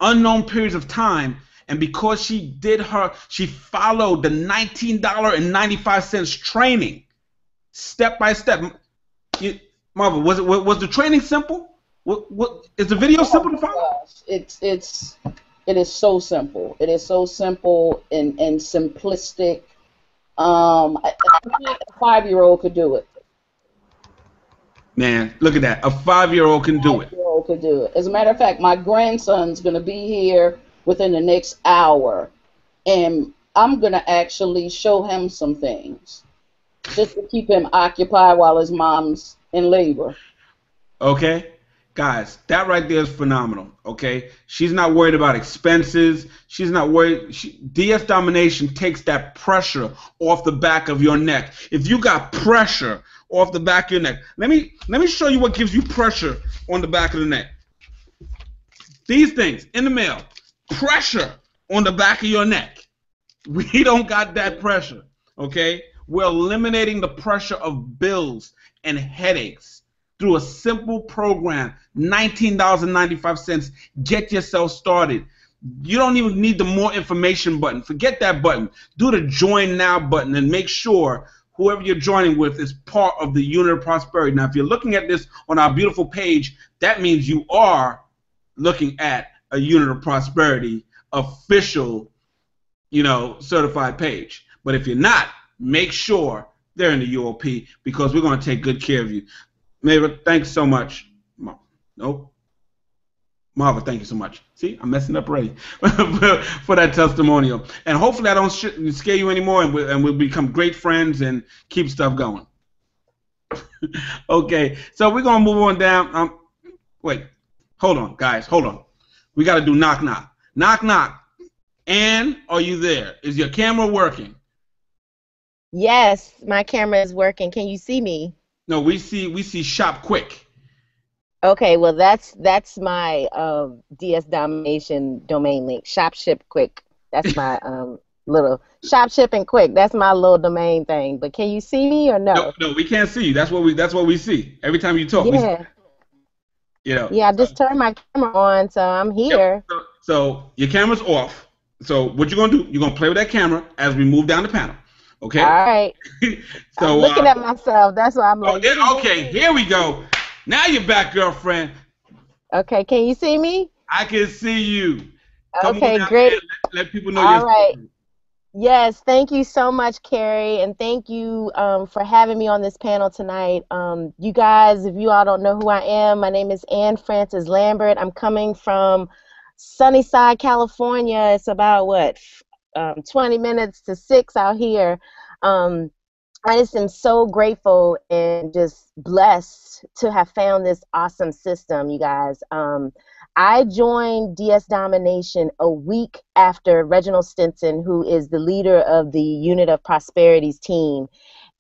unknown periods of time, and because she followed the $19.95 training step by step. Marva, was the training simple? What is the video simple to follow? It is so simple. It is so simple and simplistic. A 5-year-old could do it. Man, look at that. A 5-year-old can do it. 5-year-old could do it. As a matter of fact, my grandson's going to be here within the next hour, and I'm going to actually show him some things just to keep him occupied while his mom's in labor. Okay? Guys, that right there is phenomenal, okay? She's not worried about expenses. She's not worried. DS Domination takes that pressure off the back of your neck. If you got pressure off the back of your neck, let me show you what gives you pressure on the back of the neck. These things in the mail, pressure on the back of your neck. We don't got that pressure, okay? We're eliminating the pressure of bills and headaches through a simple program, $19.95. Get yourself started. You don't even need the more information button. Forget that button. Do the join now button and make sure whoever you're joining with is part of the Unit of Prosperity. Now, if you're looking at this on our beautiful page, that means you are looking at a Unit of Prosperity official, you know, certified page. But if you're not, make sure they're in the UOP because we're going to take good care of you. Marva, thanks so much. Nope. Marva, thank you so much. See, I'm messing up already for that testimonial. And hopefully I don't scare you anymore and we'll become great friends and keep stuff going. Okay, so we're going to move on down. Wait, hold on, guys, hold on. We got to do knock, knock. Knock, knock. Ann, are you there? Is your camera working? Yes, my camera is working. Can you see me? No, we see shop quick. Okay, well that's my DS Domination domain link. Shop ship quick. That's my little shop ship and quick. That's my little domain thing. But can you see me or no? No, we can't see you. That's what we see every time you talk. Yeah. Yeah, I just turned my camera on, so I'm here. Yep. So your camera's off. So what you're gonna do? You're gonna play with that camera as we move down the panel. Okay. All right. So I'm looking at myself. That's why I'm like. Okay, here we go. Now you're back, girlfriend. Okay, can you see me? I can see you. Come okay, on great. Let people know All you're right. Yes, thank you so much, Carrie, and thank you for having me on this panel tonight. You guys, if you all don't know who I am, my name is Ann Frances Lambert. I'm coming from Sunnyside, California. It's about, 20 minutes to 6 out here. I just am so grateful and just blessed to have found this awesome system, you guys. I joined DS Domination a week after Reginald Stinson, who is the leader of the Unit of Prosperity's team.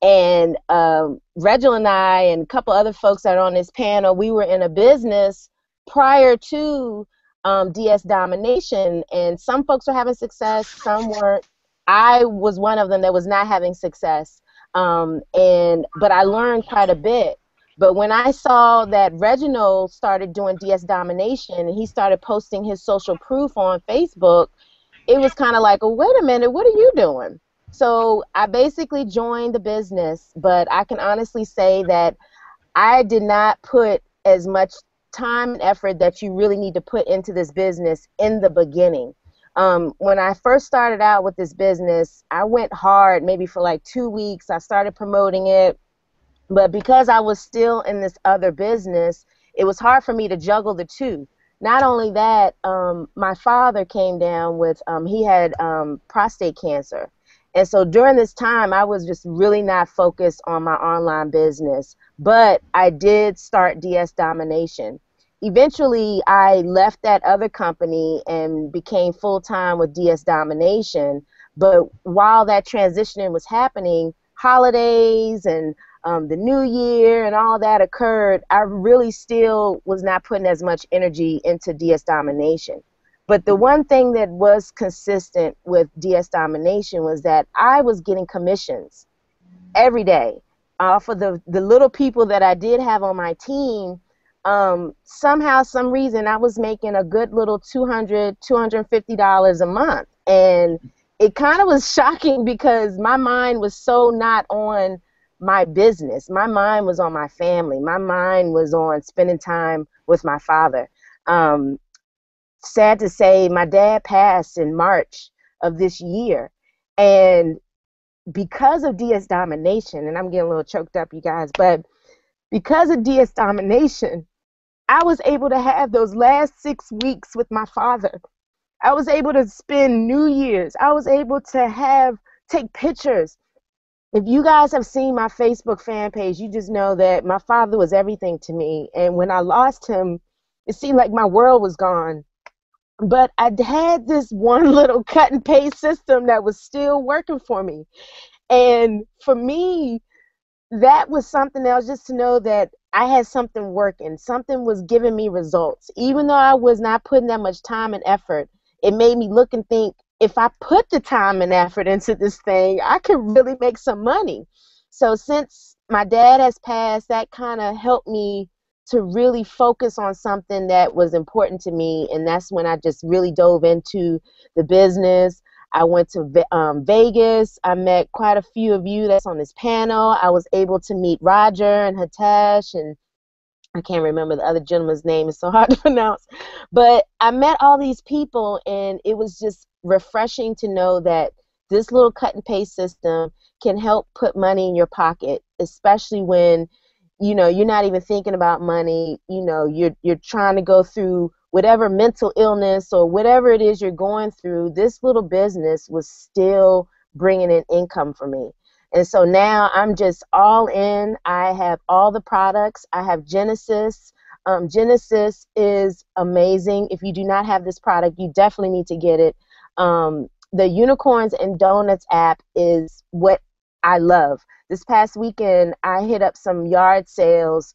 And Reginald and I and a couple other folks that are on this panel, we were in a business prior to DS Domination, and some folks were having success, some weren't. I was one of them that was not having success. But I learned quite a bit But when I saw that Reginald started doing DS Domination and he started posting his social proof on Facebook, it was kind of like, oh, wait a minute, what are you doing? So I basically joined the business, but I can honestly say that I did not put as much time and effort that you really need to put into this business in the beginning. When I first started out with this business, I went hard maybe for like 2 weeks. I started promoting it, but because I was still in this other business, it was hard for me to juggle the two. Not only that, my father came down with, he had prostate cancer. And so during this time, I was just really not focused on my online business. But I did start DS Domination. Eventually, I left that other company and became full-time with DS Domination. But while that transitioning was happening, holidays and the new year and all that occurred, I really still was not putting as much energy into DS Domination. But the one thing that was consistent with DS Domination was that I was getting commissions every day off of the little people that I did have on my team. Somehow, some reason, I was making a good little $200, $250 a month. And it kind of was shocking because my mind was so not on my business. My mind was on my family. My mind was on spending time with my father. Sad to say, my dad passed in March of this year. And because of DS Domination, and I'm getting a little choked up, you guys, but because of DS Domination, I was able to have those last 6 weeks with my father. I was able to spend New Year's. I was able to take pictures. If you guys have seen my Facebook fan page, you just know that my father was everything to me. And when I lost him, it seemed like my world was gone. But I had this one little cut and paste system that was still working for me. And for me, that was something else, just to know that I had something working. Something was giving me results. Even though I was not putting that much time and effort, it made me look and think, if I put the time and effort into this thing, I could really make some money. So since my dad has passed, that kind of helped me to really focus on something that was important to me, and that's when I just really dove into the business. I went to Vegas. I met quite a few of you that's on this panel. I was able to meet Roger and Hitesh, and I can't remember the other gentleman's name. It's so hard to pronounce. But I met all these people, and it was just refreshing to know that this little cut and paste system can help put money in your pocket, especially when you're not even thinking about money. You're trying to go through whatever mental illness or whatever it is you're going through. This little business was still bringing in income for me. And so now I'm just all in. I have all the products. I have Genesis. Genesis is amazing. If you do not have this product, you definitely need to get it. The Unicorns and Donuts app is what I love. This past weekend, I hit up some yard sales,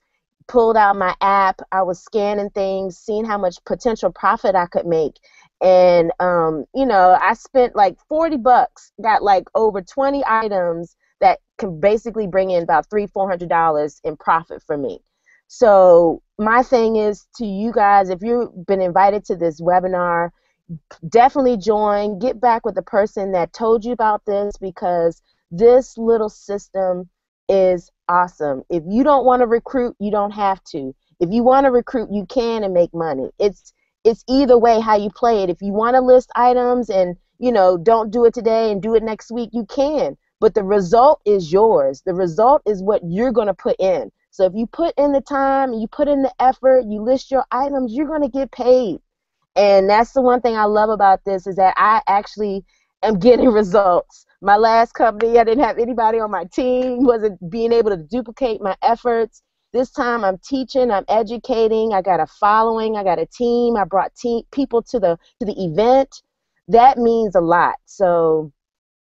pulled out my app. I was scanning things, seeing how much potential profit I could make. And, I spent like $40, got like over 20 items that can basically bring in about $300-$400 in profit for me. So my thing is to you guys, if you've been invited to this webinar, definitely join. Get back with the person that told you about this, because this little system is awesome. If you don't want to recruit, you don't have to. If you want to recruit, you can and make money. It's either way how you play it. If you want to list items and, don't do it today and do it next week, you can. But the result is yours. The result is what you're going to put in. So if you put in the time, you put in the effort, you list your items, you're going to get paid. And that's the one thing I love about this, is that I actually am getting results. My last company, I didn't have anybody on my team, wasn't being able to duplicate my efforts. This time I'm teaching, I'm educating, I got a following, I got a team, I brought people to the event. That means a lot. So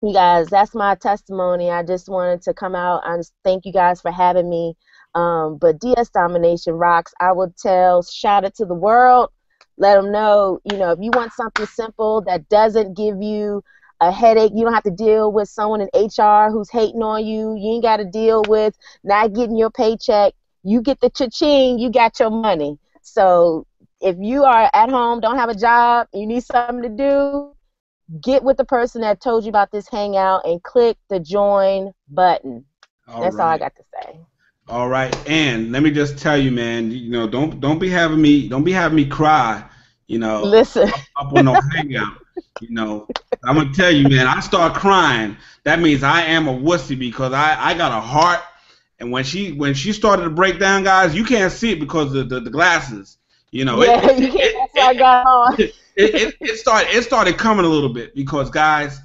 you guys, that's my testimony. I just wanted to come out and thank you guys for having me. But DS Domination rocks. I would shout it to the world. Let them know, if you want something simple that doesn't give you a headache, you don't have to deal with someone in HR who's hating on you. You ain't got to deal with not getting your paycheck. you get the cha-ching, you got your money. So if you are at home, don't have a job, you need something to do, get with the person that told you about this hangout and click the join button. That's all I got to say. All right, and let me just tell you, man. Don't be having me cry. Listen, up on no hangout. I'm gonna tell you, man. I start crying. That means I am a wussy because I got a heart. And when she started to break down, guys, you can't see it because of the glasses. Yeah, you can't. That's what I got on. It started coming a little bit because, guys,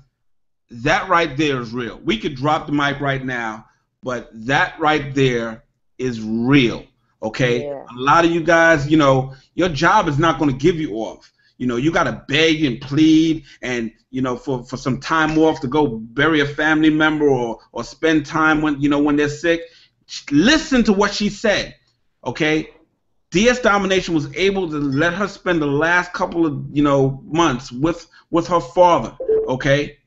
that right there is real. We could drop the mic right now, but that right there is real. Okay, Yeah. A lot of you guys, your job is not going to give you off. You got to beg and plead, and for some time off to go bury a family member or spend time when they're sick. Listen to what she said. Okay, DS Domination was able to let her spend the last couple of months with her father. Okay,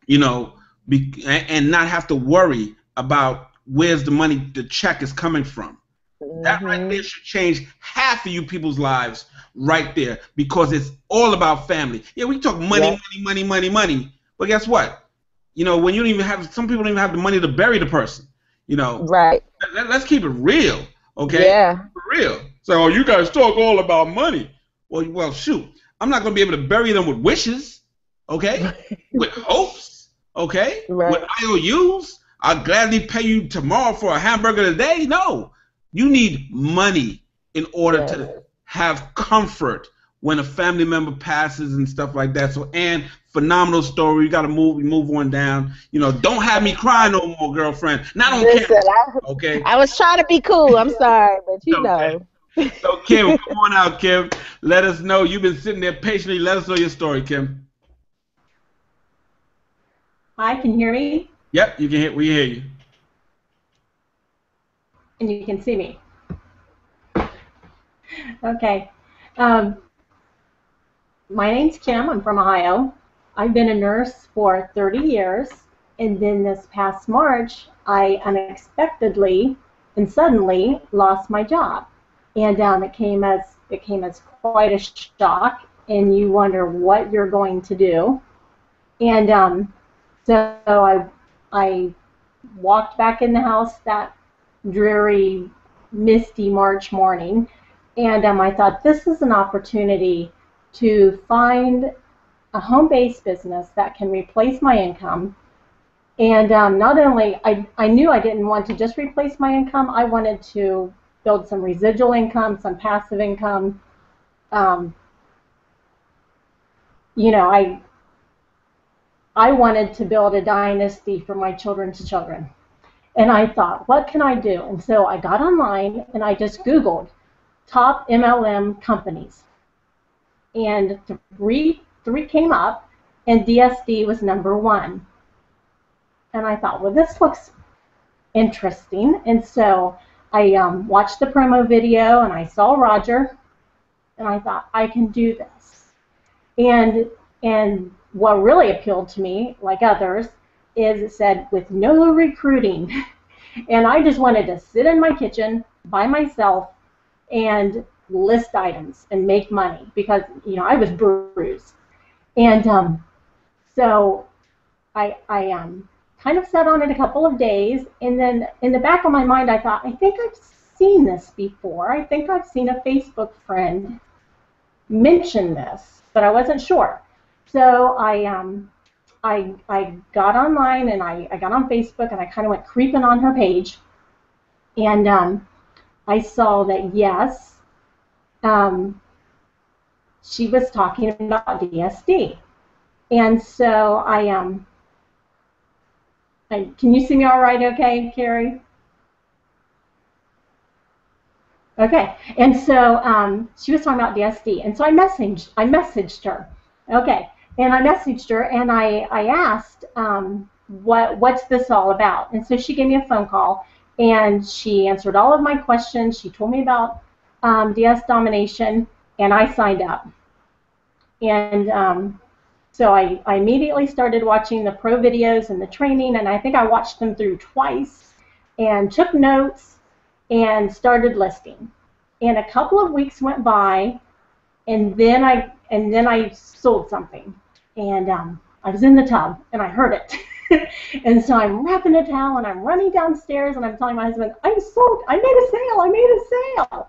and not have to worry about where's the money, the check is coming from. That right there should change half of you people's lives right there, because it's all about family. Yeah, we talk money, money, but guess what? When you don't even have, some people don't even have the money to bury the person. Right. Let's keep it real, okay? Yeah. For real. So you guys talk all about money. Well, shoot. I'm not gonna be able to bury them with wishes, okay? With hopes, okay? Right. With IOUs. I'll gladly pay you tomorrow for a hamburger today. No. You need money in order to have comfort when a family member passes and stuff like that. So, Ann, phenomenal story. You got to move on down. Don't have me cry no more, girlfriend. Not on camera. Okay. I was trying to be cool. I'm sorry, but you know. So, Kim, come on out, Kim. Let us know. You've been sitting there patiently. Let us know your story, Kim. Hi, can you hear me? Yep, we hear you. And you can see me. Okay. My name's Kim. I'm from Ohio. I've been a nurse for 30 years, and then this past March, I unexpectedly and suddenly lost my job, and it came as quite a shock, and you wonder what you're going to do. And so I walked back in the house that dreary, misty March morning, and I thought, this is an opportunity to find a home-based business that can replace my income. And not only, I knew I didn't want to just replace my income, I wanted to build some residual income, some passive income. I wanted to build a dynasty for my children's children. And I thought, what can I do? And so I got online and I just Googled top MLM companies. And three came up, and DSD was #1. And I thought, well, this looks interesting. And so I watched the promo video, and I saw Roger, and I thought, I can do this. And what really appealed to me, like others, is it said, with no recruiting. And I just wanted to sit in my kitchen by myself and list items and make money, because I was bruised. And so I kind of sat on it a couple of days, and then in the back of my mind I thought, I think I've seen this before. I think I've seen a Facebook friend mention this, but I wasn't sure. So I got online, and I got on Facebook, and I kind of went creeping on her page, and I saw that, yes, she was talking about DSD. And so can you see me all right, okay, Carrie? Okay, and so she was talking about DSD, and so I messaged her, okay, and I messaged her, and I asked, what's this all about? And so she gave me a phone call, and she answered all of my questions. She told me about DS Domination, and I signed up. And so I immediately started watching the pro videos and the training, and I think I watched them through twice and took notes. and started listing. And a couple of weeks went by, and then I sold something, and I was in the tub and I heard it. And so I'm wrapping a towel and I'm running downstairs and I'm telling my husband, I made a sale.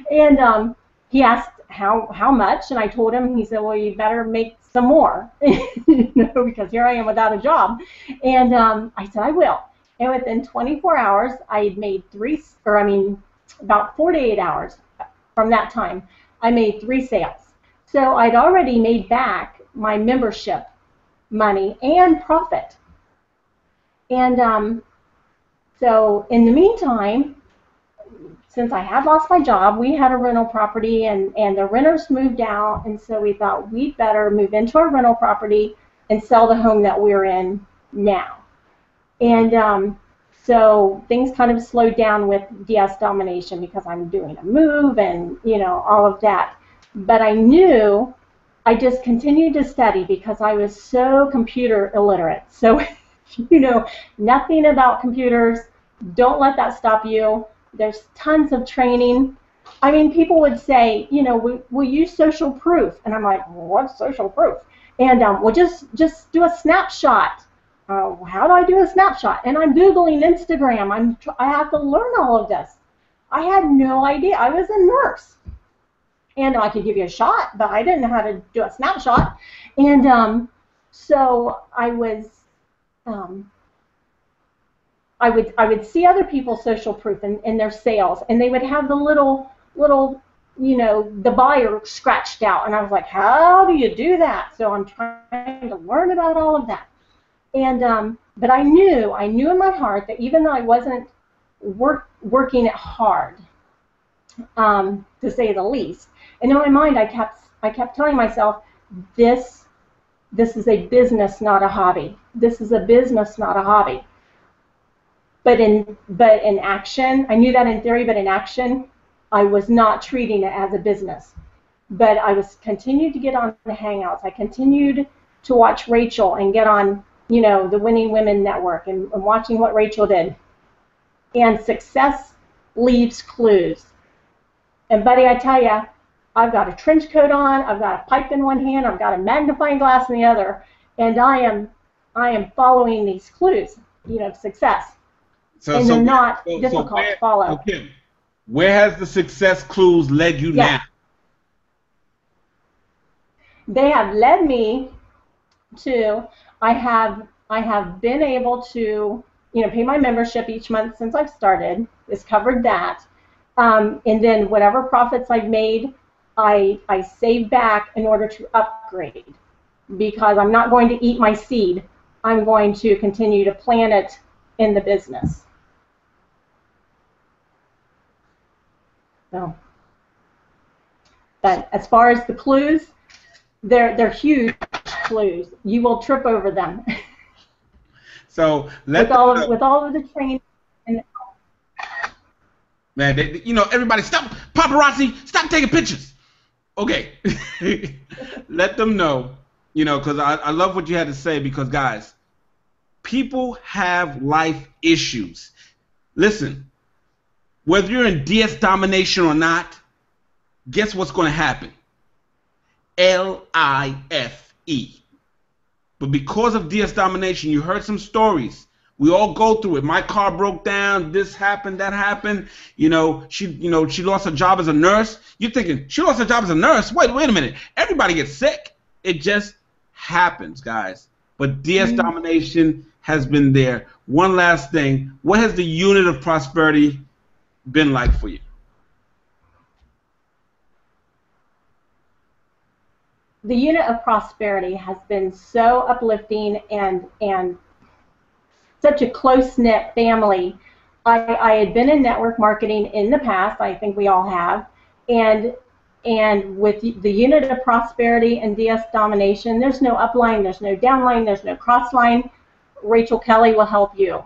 And he asked how much, and I told him. He said, well, you better make some more, because here I am without a job. And I said, I will. And within 24 hours, I had made about 48 hours from that time, I made 3 sales. So I'd already made back my membership money and profit. And so in the meantime, since I had lost my job, we had a rental property, and the renters moved out, and so we thought we'd better move into a rental property and sell the home that we're in now. And so things kind of slowed down with DS Domination because I'm doing a move and, all of that. But I knew I just continued to study because I was so computer illiterate. So if you know nothing about computers, don't let that stop you. There's tons of training. I mean, people would say, we use social proof. And I'm like, well, what's social proof? And well, just do a snapshot. How do I do a snapshot? And I'm Googling Instagram. I have to learn all of this. I had no idea. I was a nurse. And I could give you a shot, but I didn't know how to do a snapshot. And so I would see other people's social proof in their sales, and they would have the little the buyer scratched out, and I was like, how do you do that? So I'm trying to learn about all of that. And but I knew in my heart that even though I wasn't working it hard, to say the least, and in my mind I kept telling myself, this is a business, not a hobby. This is a business, not a hobby. But in action, I knew that in theory, but in action, I was not treating it as a business. But I continued to get on the Hangouts. I continued to watch Rachel and get on, the Winning Women Network and watching what Rachel did. And success leaves clues. And buddy, I tell you, I've got a trench coat on, I've got a pipe in one hand, I've got a magnifying glass in the other, and I am following these clues, success. And they're not difficult to follow. Okay. Where has the success clues led you now? They have led me to, I have been able to, pay my membership each month since I've started. It's covered that. And then whatever profits I've made, I save back in order to upgrade, because I'm not going to eat my seed. I'm going to continue to plant it in the business. So, but as far as the clues, they're huge clues. You will trip over them. So with all of the training. Man, everybody stop, paparazzi, stop taking pictures. Okay, let them know, because I love what you had to say, because guys, people have life issues. Listen, whether you're in DS Domination or not, guess what's going to happen? L-I-F-E. But because of DS Domination, you heard some stories. We all go through it. My car broke down. This happened. That happened. She lost her job as a nurse. You're thinking, she lost her job as a nurse? Wait a minute. Everybody gets sick. It just happens, guys. But DS Domination has been there. One last thing. What has the unit of prosperity been like for you? The unit of prosperity has been so uplifting and such a close-knit family. I had been in network marketing in the past. I think we all have. And with the unit of prosperity and DS Domination, there's no upline, there's no downline, there's no crossline. Rachel Kelly will help you.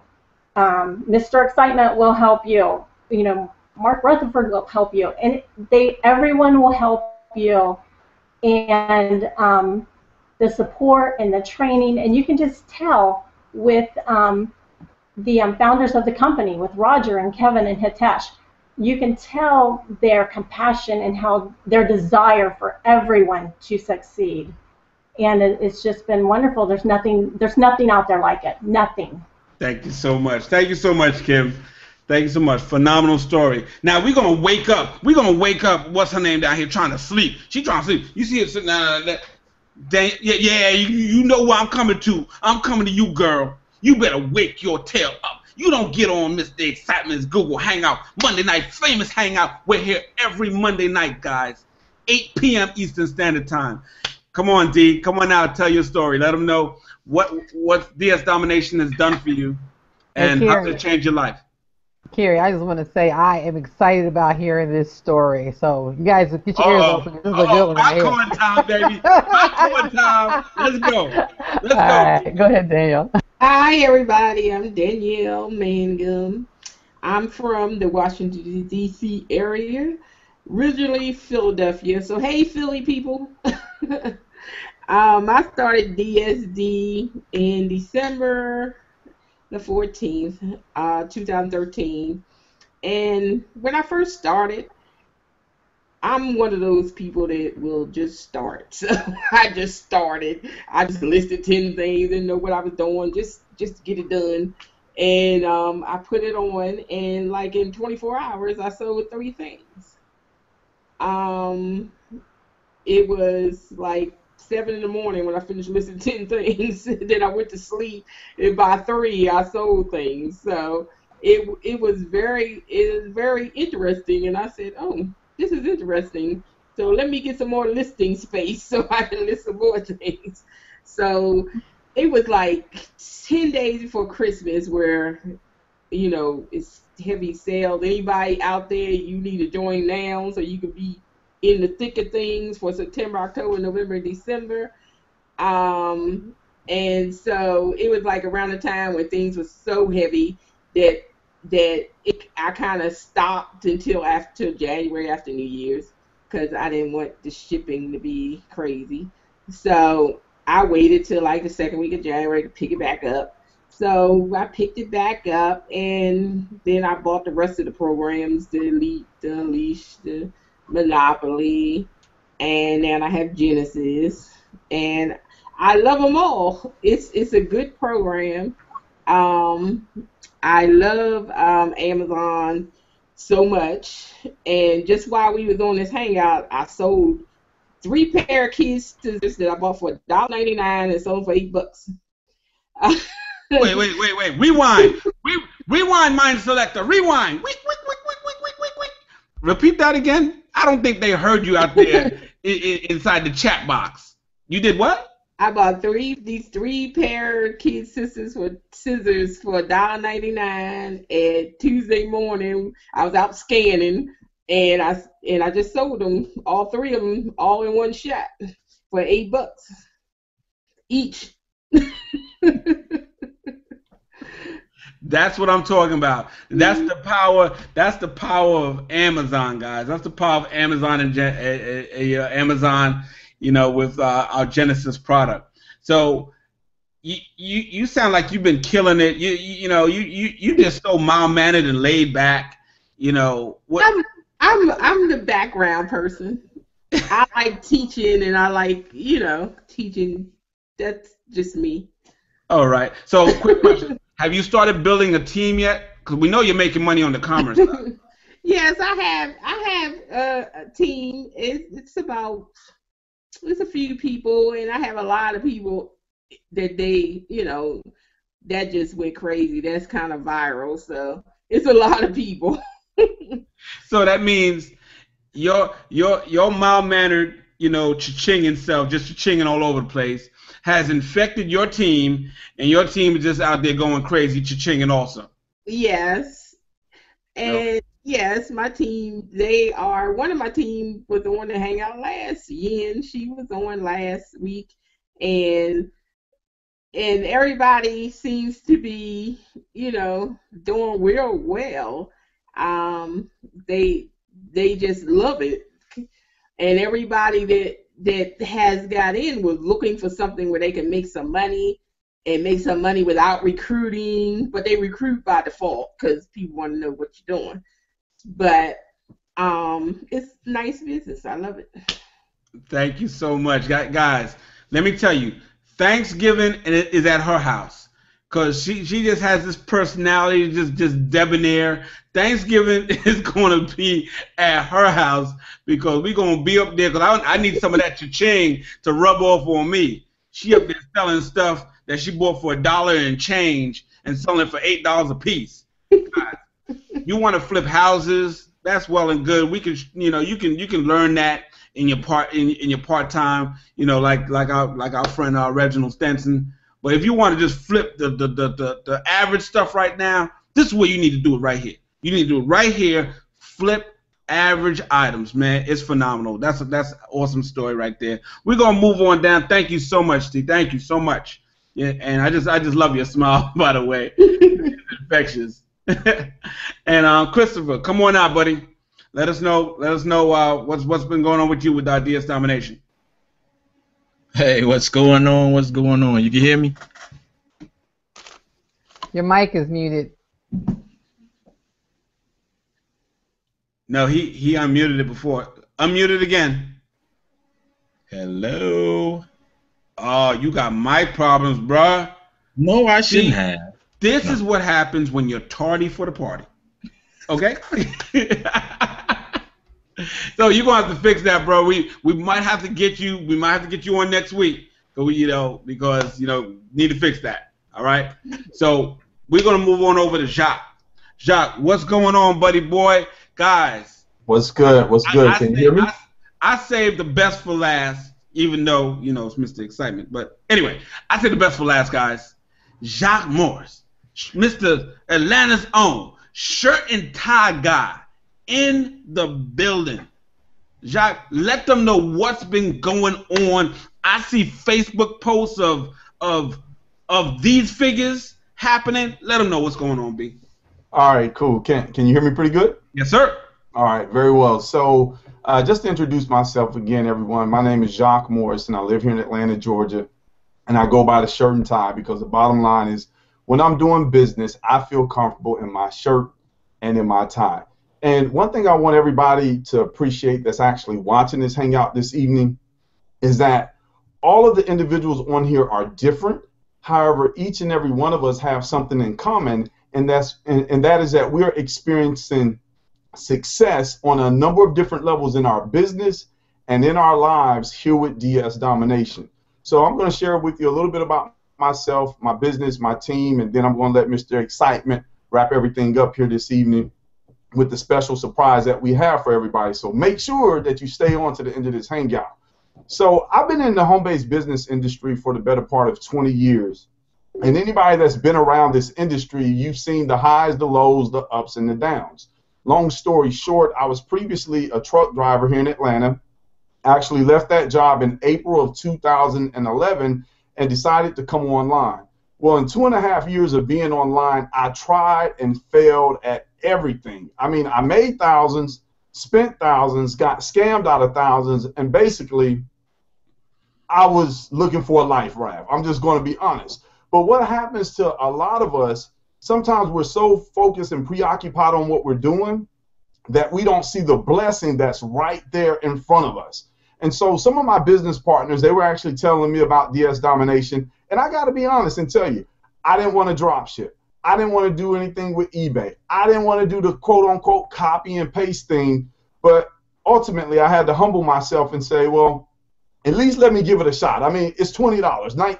Mr. Excitement will help you. Mark Rutherford will help you. And everyone will help you. And the support and the training, and you can just tell with founders of the company, with Roger and Kevin and Hitesh. You can tell their compassion and how their desire for everyone to succeed. And it's just been wonderful. There's nothing out there like it. Nothing. Thank you so much. Thank you so much, Kim. Thank you so much. Phenomenal story. Now we're gonna wake up. We're gonna wake up. What's her name down here trying to sleep? She trying to sleep. You see her sitting down there. Yeah. You know where I'm coming to. I'm coming to you, girl. You better wake your tail up. You don't get on Mr. Excitement's Google Hangout, Monday Night Famous Hangout. We're here every Monday night, guys, 8 p.m. Eastern Standard Time. Come on, D. Come on now, tell your story. Let them know what DS Domination has done for you and how to change your life. Carrie, I just want to say I am excited about hearing this story. So you guys get your ears open. This is a good one. Popcorn time, baby. Popcorn time. Let's go. Let's go. All right, go ahead, Danielle. Hi, everybody. I'm Danielle Mangum. I'm from the Washington, D.C. area, originally Philadelphia. So, hey, Philly people. I started DSD in December the 14th, 2013. And when I first started, I'm one of those people that will just start. So I just started. I just listed 10 things, didn't know what I was doing, just get it done. And I put it on, and like in 24 hours, I sold 3 things. It was like 7 in the morning when I finished listing 10 things. Then I went to sleep, and by 3, I sold things. So it was very interesting, and I said, oh, this is interesting. So let me get some more listing space so I can list some more things. So it was like 10 days before Christmas where, it's heavy sales. Anybody out there, you need to join now so you can be in the thick of things for September, October, November, December. And so it was like around the time when things were so heavy that I kind of stopped until after January, after New Year's, because I didn't want the shipping to be crazy. So I waited till like the second week of January to pick it back up. So I picked it back up, and then I bought the rest of the programs, the Elite, the Unleash, the Monopoly, and then I have Genesis, and I love them all. It's a good program. I love Amazon so much, and just while we was on this hangout, I sold 3 pair of kids scissors that I bought for $1.99 and sold for $8. Wait. Rewind. Rewind, Mind Selector. Rewind. Wait. Repeat that again. I don't think they heard you out there inside the chat box. You did what? I bought these 3 pair of kids scissors for $1.99, and Tuesday morning I was out scanning, and I just sold them, all 3 of them, all in one shot for $8 each. That's what I'm talking about. That's the power. That's the power of Amazon, guys. That's the power of Amazon and Amazon. With our Genesis product. So you sound like you've been killing it. You just so mild-mannered and laid back. What? I'm the background person. I like teaching, and I like teaching. That's just me. All right. So quick question: have you started building a team yet? Because we know you're making money on the commerce side. Yes, I have a team. It's a few people, and I have a lot of people that that just went crazy. That's kind of viral, so it's a lot of people. So that means your mild-mannered, cha-chinging self, just cha-chinging all over the place, has infected your team, and your team is just out there going crazy, cha-chinging also. Yes, and yes, my team, one of my team was on the Hangout last. Yin, she was on last week, and everybody seems to be, doing real well. They just love it, and everybody that has got in was looking for something where they can make some money, and make some money without recruiting, but they recruit by default because people want to know what you're doing. But it's nice business. I love it. Thank you so much, guys. Let me tell you, Thanksgiving is at her house because she just has this personality, just debonair. Thanksgiving is going to be at her house because we're going to be up there because I need some of that cha-ching to rub off on me. She up there selling stuff that she bought for $1 and change and selling it for $8 a piece. God, you want to flip houses? That's well and good. We can, you can learn that in your part time, like our friend Reginald Stenson. But if you want to just flip the average stuff right now, this is where you need to do it right here. You need to do it right here. Flip average items, man. It's phenomenal. That's an awesome story right there. We're gonna move on down. Thank you so much, Steve. Thank you so much. Yeah, and I just love your smile, by the way. It's infectious. And Christopher, come on out, buddy. Let us know what's been going on with you with DS Domination. Hey, what's going on? What's going on? You can hear me? Your mic is muted. No, he unmuted it before. Unmute it again. Hello. Oh, you got mic problems, bruh. No, I shouldn't have. This is what happens when you're tardy for the party. Okay? So you're gonna have to fix that, bro. We might have to get you. We might have to get you on next week. Because need to fix that. All right. So we're gonna move on over to Jacques. Jacques, what's going on, buddy boy? Guys. What's good? What's good? Can you hear me? I saved the best for last, even though it's Mr. Excitement. But anyway, I saved the best for last, guys. Jacques Morris, Mr. Atlanta's own shirt and tie guy, in the building. Jacques, let them know what's been going on. I see Facebook posts of these figures happening. Let them know what's going on, B. All right, cool. Can you hear me pretty good? Yes, sir. All right, very well. So just to introduce myself again, everyone, my name is Jacques Morris, and I live here in Atlanta, Georgia, and I go by the shirt and tie because the bottom line is when I'm doing business, I feel comfortable in my shirt and in my tie. And one thing I want everybody to appreciate that's actually watching this Hangout this evening is that all of the individuals on here are different. However, each and every one of us have something in common, and that is that we're experiencing success on a number of different levels in our business and in our lives here with DS Domination. So I'm going to share with you a little bit about myself, my business, my team, and then I'm going to let Mr. Excitement wrap everything up here this evening with the special surprise that we have for everybody. So make sure that you stay on to the end of this Hangout. So I've been in the home-based business industry for the better part of 20 years. And anybody that's been around this industry, you've seen the highs, the lows, the ups, and the downs. Long story short, I was previously a truck driver here in Atlanta. Actually left that job in April of 2011 and decided to come online. Well, in 2.5 years of being online, I tried and failed at everything. I mean, I made thousands, spent thousands, got scammed out of thousands, and basically I was looking for a life raft. I'm just going to be honest. But what happens to a lot of us, sometimes we're so focused and preoccupied on what we're doing that we don't see the blessing that's right there in front of us. And so some of my business partners, they were actually telling me about DS Domination. And I got to be honest and tell you, I didn't want to drop ship. I didn't want to do anything with eBay. I didn't want to do the quote unquote copy and paste thing. But ultimately, I had to humble myself and say, well, at least let me give it a shot. I mean, it's $20.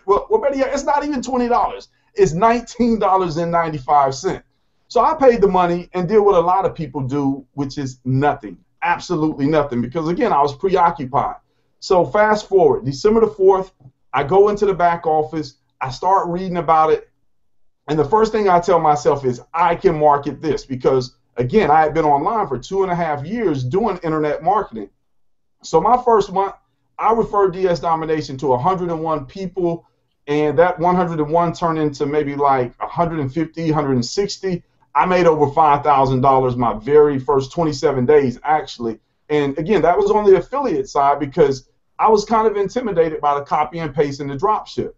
Well, better yet, it's not even $20. It's $19.95. So I paid the money and did what a lot of people do, which is nothing. Absolutely nothing. Because, again, I was preoccupied. So fast forward, December the 4th, I go into the back office. I start reading about it. And the first thing I tell myself is I can market this because, again, I had been online for 2.5 years doing internet marketing. So my first month, I referred DS Domination to 101 people, and that 101 turned into maybe like 150, 160. I made over $5,000 my very first 27 days, actually. And again, that was on the affiliate side because I was kind of intimidated by the copy and paste and the drop ship.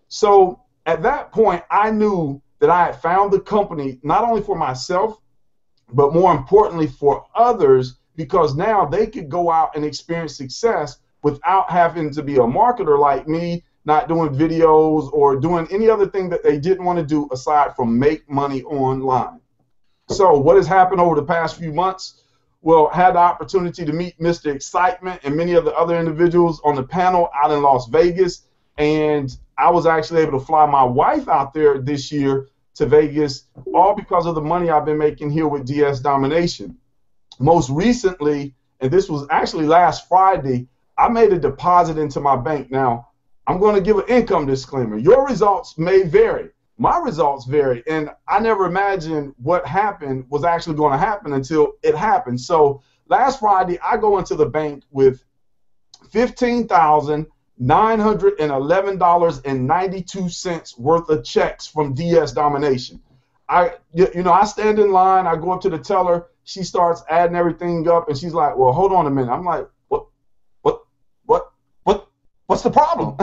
So at that point, I knew that I had found the company not only for myself, but more importantly for others, because now they could go out and experience success without having to be a marketer like me, not doing videos or doing any other thing that they didn't want to do aside from make money online. So what has happened over the past few months? Well, I had the opportunity to meet Mr. Excitement and many of the other individuals on the panel out in Las Vegas, and I was actually able to fly my wife out there this year to Vegas, all because of the money I've been making here with DS Domination. Most recently, and this was actually last Friday, I made a deposit into my bank. Now, I'm going to give an income disclaimer. Your results may vary. My results vary, and I never imagined what happened was actually going to happen until it happened. So last Friday, I go into the bank with $15,911.92 worth of checks from DS Domination. I stand in line. I go up to the teller. She starts adding everything up, and she's like, "Well, hold on a minute." I'm like, "What's the problem?"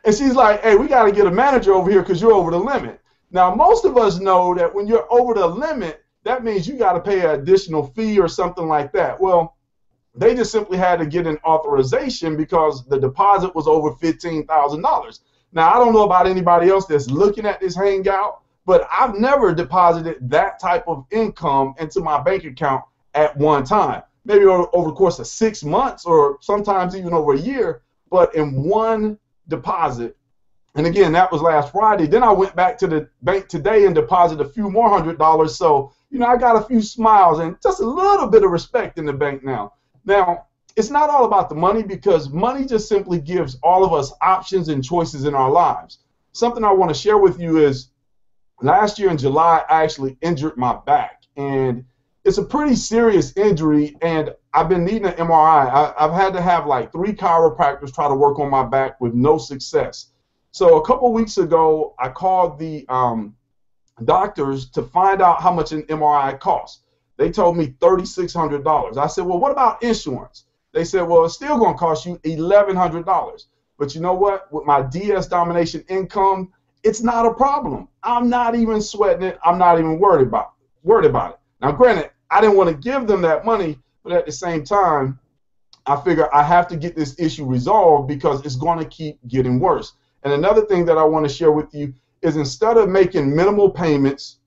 And she's like, "Hey, we got to get a manager over here because you're over the limit." Now, most of us know that when you're over the limit, that means you got to pay an additional fee or something like that. Well, they just simply had to get an authorization because the deposit was over $15,000. Now, I don't know about anybody else that's looking at this Hangout, but I've never deposited that type of income into my bank account at one time. Maybe over the course of 6 months or sometimes even over a year, but in one deposit. And again, that was last Friday. Then I went back to the bank today and deposited a few more $100. So, I got a few smiles and just a little bit of respect in the bank now. Now, it's not all about the money, because money just simply gives all of us options and choices in our lives. Something I want to share with you is last year in July, I actually injured my back. And it's a pretty serious injury, and I've been needing an MRI. I've had to have like 3 chiropractors try to work on my back with no success. So a couple weeks ago, I called the doctors to find out how much an MRI costs. They told me $3,600. I said, well, what about insurance? They said, well, it's still going to cost you $1,100. But you know what? With my DS Domination income, it's not a problem. I'm not even sweating it. I'm not even worried about it. Now, granted, I didn't want to give them that money, but at the same time, I figure I have to get this issue resolved because it's going to keep getting worse. And another thing that I want to share with you is, instead of making minimal payments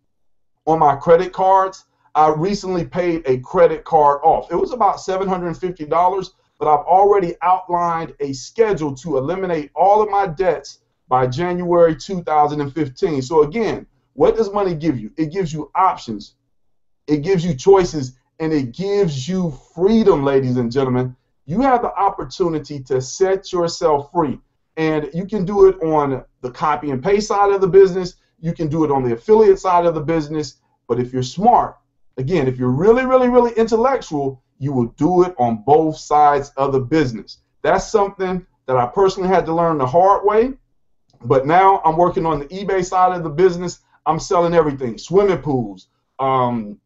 on my credit cards, I recently paid a credit card off. It was about $750, but I've already outlined a schedule to eliminate all of my debts by January 2015. So again, what does money give you? It gives you options. It gives you choices, and it gives you freedom, ladies and gentlemen. You have the opportunity to set yourself free, and you can do it on the copy and paste side of the business. You can do it on the affiliate side of the business. But if you're smart, again, if you're really, really, really intellectual, you will do it on both sides of the business. That's something that I personally had to learn the hard way. But now I'm working on the eBay side of the business. I'm selling everything: swimming pools, not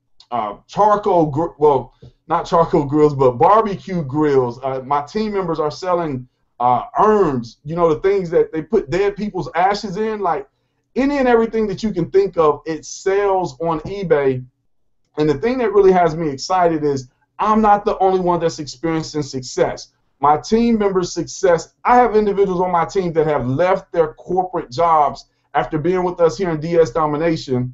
charcoal grills, but barbecue grills. My team members are selling urns, the things that they put dead people's ashes in, like any and everything that you can think of, it sells on eBay. And the thing that really has me excited is I'm not the only one that's experiencing success. My team members' success, I have individuals on my team that have left their corporate jobs after being with us here in DS Domination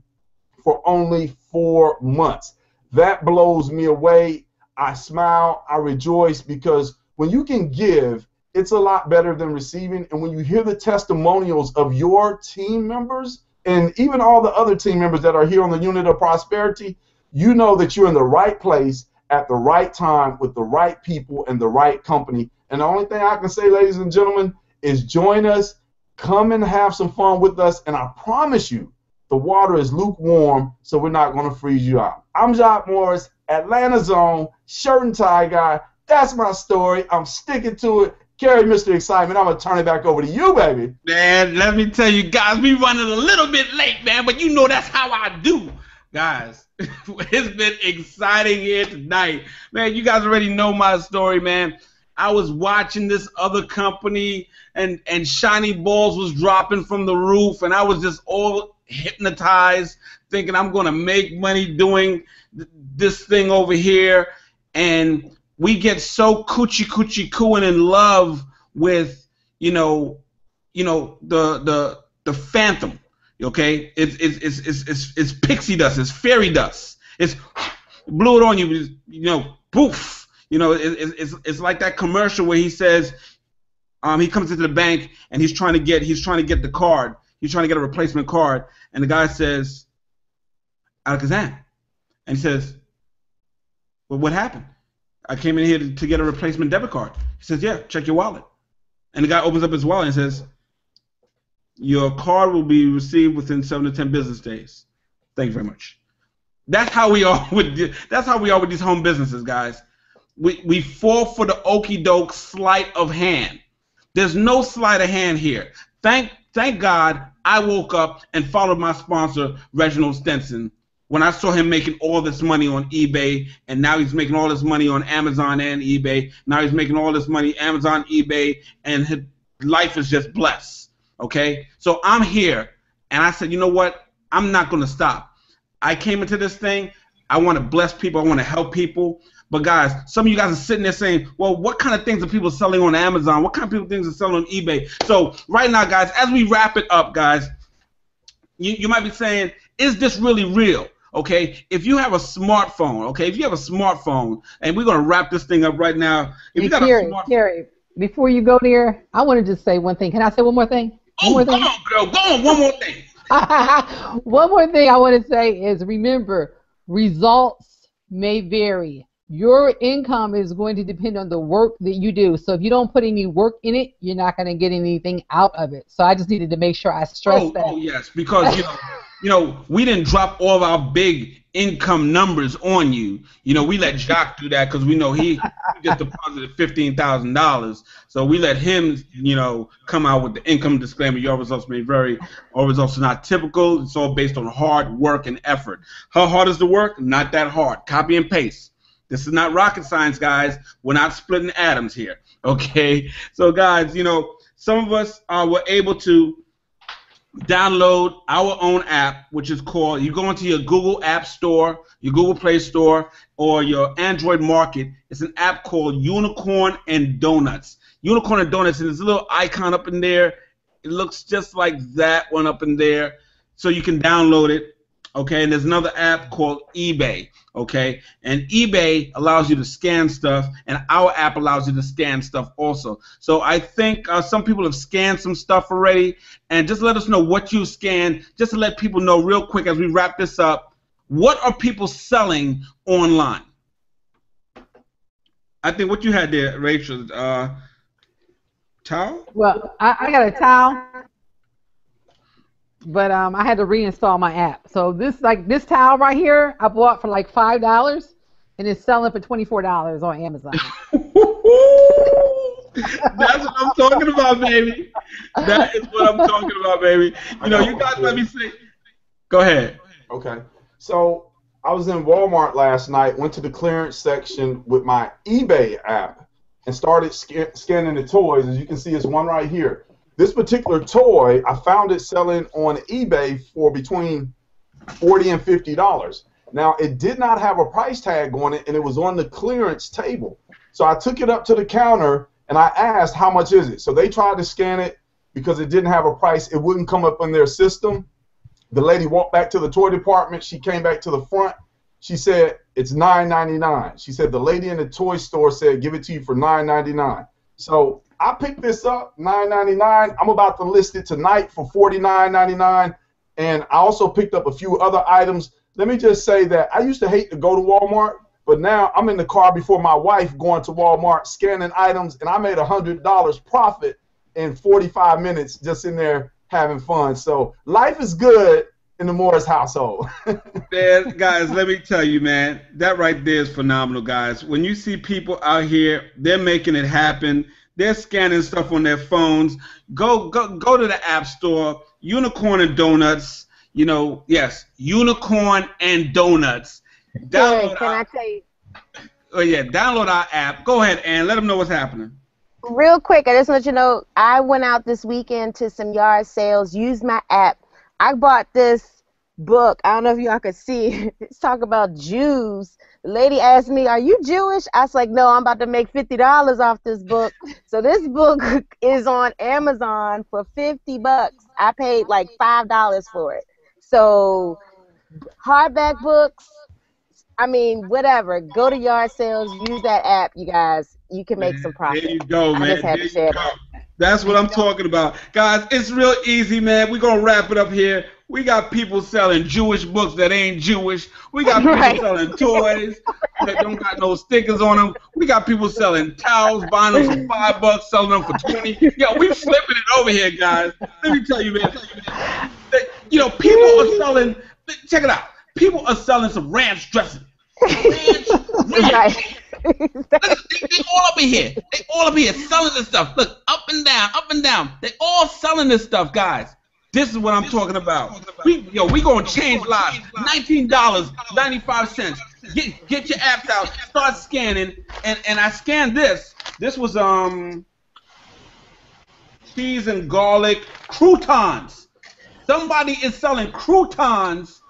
for only 4 months. That blows me away. I smile, I rejoice, because when you can give, it's a lot better than receiving. And when you hear the testimonials of your team members, and even all the other team members that are here on the Unit of Prosperity, you know that you're in the right place at the right time with the right people and the right company. And the only thing I can say, ladies and gentlemen, is join us, come and have some fun with us, and I promise you, the water is lukewarm, so we're not going to freeze you out. I'm Jacques Morris, Atlanta Zone, shirt and tie guy. That's my story. I'm sticking to it. Carry Mr. Excitement. I'm going to turn it back over to you, baby. Man, let me tell you guys, we running a little bit late, man, but that's how I do. Guys, it's been exciting here tonight. Man, you guys already know my story, man. I was watching this other company, and shiny balls was dropping from the roof, and I was just all hypnotized, thinking I'm going to make money doing this thing over here. And we get so coochie coo and in love with, the phantom. Okay, it's pixie dust, it's fairy dust. It's blew it on you, poof. It's like that commercial where he says, he comes into the bank and he's trying to get the card. He's trying to get a replacement card, and the guy says, Alakazam, and he says, well, what happened? I came in here to get a replacement debit card. He says, yeah, check your wallet. And the guy opens up his wallet and says, your card will be received within 7 to 10 business days. Thank you very much. That's how we are with these home businesses, guys. We fall for the okie doke sleight of hand. There's no sleight of hand here. Thank God I woke up and followed my sponsor, Reginald Stenson, when I saw him making all this money on eBay, and now he's making all this money on Amazon and eBay. Now he's making all this money Amazon, eBay, and his life is just blessed. Okay? So I'm here, and I said, you know what? I'm not going to stop. I came into this thing. I want to bless people. I want to help people. But guys, some of you guys are sitting there saying, well, what kind of things are people selling on Amazon? What kind of things are selling on eBay? So right now, guys, as we wrap it up, guys, you might be saying, is this really real? Okay, if you have a smartphone, and we're going to wrap this thing up right now. If you got a smartphone, Carrie, before you go there, I want to just say one thing. Can I say one more thing? Come on, girl. Go on, one more thing. One more thing I want to say is, remember, results may vary. Your income is going to depend on the work that you do. So if you don't put any work in it, you're not going to get anything out of it. So I just needed to make sure I stress that. Oh, yes, because, we didn't drop all of our big income numbers on you. We let Jacques do that because we know he just deposited $15,000. So we let him, come out with the income disclaimer. Your results may vary. Our results are not typical. It's all based on hard work and effort. How hard is the work? Not that hard. Copy and paste. This is not rocket science, guys. We're not splitting atoms here, okay? So, guys, some of us were able to download our own app, which is called, you go into your Google App Store, your Google Play Store, or your Android Market. It's an app called Unicorn and Donuts. Unicorn and Donuts, and there's a little icon up in there. It looks just like that one up in there. So you can download it. Okay, and there's another app called eBay, okay? And eBay allows you to scan stuff, and our app allows you to scan stuff also. So I think some people have scanned some stuff already, and just let us know what you scanned, just to let people know real quick as we wrap this up, what are people selling online? I think what you had there, Rachel, towel? Well, I got a towel. But I had to reinstall my app. So this towel right here, I bought for like $5, and it's selling for $24 on Amazon. That's what I'm talking about, baby. That is what I'm talking about, baby. You guys let me say. Go ahead. Okay. So I was in Walmart last night, went to the clearance section with my eBay app, and started scanning the toys. As you can see, it's one right here. This particular toy, I found it selling on eBay for between $40 and $50. Now, it did not have a price tag on it, and it was on the clearance table. So I took it up to the counter, and I asked, how much is it? So they tried to scan it because it didn't have a price. It wouldn't come up on their system. The lady walked back to the toy department. She came back to the front. She said, it's $9.99. She said, the lady in the toy store said, give it to you for $9.99. So I picked this up, $9.99. I'm about to list it tonight for $49.99. And I also picked up a few other items. Let me just say that I used to hate to go to Walmart, but now I'm in the car before my wife going to Walmart, scanning items, and I made $100 profit in 45 minutes just in there having fun. So life is good in the Morris household. Man, guys, let me tell you, man, that right there is phenomenal, guys. When you see people out here, they're making it happen. They're scanning stuff on their phones. Go to the App Store, Unicorn and Donuts. Yes, Unicorn and Donuts. Can I tell you? Oh yeah, download our app. Go ahead and let them know what's happening. Real quick, I just want you to know, I went out this weekend to some yard sales, used my app. I bought this book. I don't know if y'all could see. It's talking about Jews. The lady asked me, "Are you Jewish?" I was like, "No, I'm about to make $50 off this book." So this book is on Amazon for $50. I paid like $5 for it. So hardback books, I mean, whatever. Go to yard sales, use that app, you guys. You can make some Man, there profit. you go, I man. just had There to you share go. that. That's what I'm talking about. Guys, it's real easy, man. We're going to wrap it up here. We got people selling Jewish books that ain't Jewish. We got people Right. selling toys that don't got no stickers on them. We got people selling towels, buying them for $5, selling them for 20. Yo, we flipping it over here, guys. Let me tell you, man. You know, people are selling, check it out. People are selling some ranch dressing. Ranch. Right. Look, they all up in here. They all up in here selling this stuff. Look, up and down, up and down. They all selling this stuff, guys. This is what I'm talking about. We gonna change lives. $19.95. Get your apps out. Start scanning. And I scanned this. This was cheese and garlic croutons. Somebody is selling croutons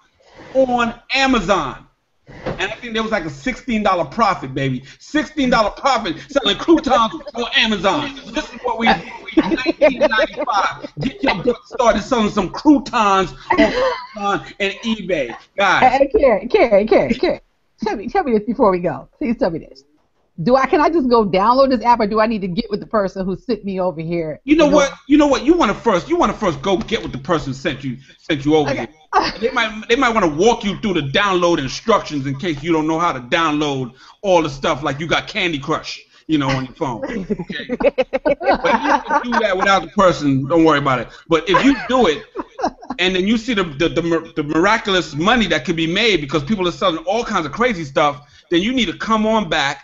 on Amazon. And I think there was like a $16 profit, baby. $16 profit selling croutons on Amazon. This is what we do. 1995. Get your butt started selling some croutons on Amazon and eBay, guys. Hey, Carrie. Tell me this before we go. Please tell me this. Can I just go download this app, or do I need to get with the person who sent me over here? You know what? You want to first go get with the person who sent you over here. They might want to walk you through the download instructions in case you don't know how to download all the stuff like you got Candy Crush, on your phone. Okay. But if you can do that without the person, don't worry about it. But if you do it, and then you see the miraculous money that could be made because people are selling all kinds of crazy stuff, then you need to come on back.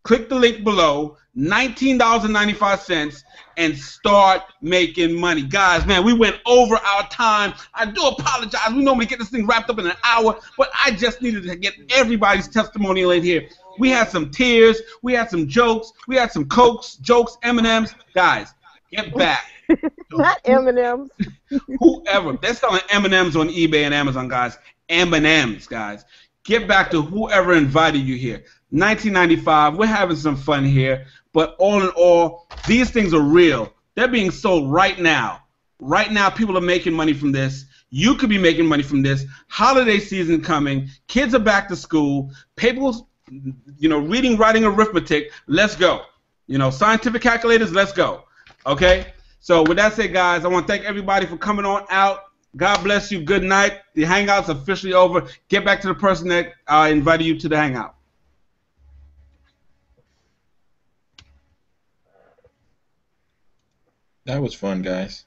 Click the link below, $19.95, and start making money. Guys, man, we went over our time. I do apologize. We normally get this thing wrapped up in an hour, but I just needed to get everybody's testimonial in here. We had some tears. We had some jokes. We had some Cokes, jokes, M&Ms. Guys, get back. Not M&Ms. Whoever. They're selling M&Ms on eBay and Amazon, guys. M&Ms, guys. Get back to whoever invited you here. 1995, we're having some fun here, but all in all, these things are real. They're being sold right now. Right now, people are making money from this. You could be making money from this. Holiday season coming. Kids are back to school. People, reading, writing, arithmetic. Let's go. Scientific calculators. Let's go. Okay? So with that said, guys, I want to thank everybody for coming on out. God bless you. Good night. The Hangout's officially over. Get back to the person that invited you to the Hangout. That was fun, guys.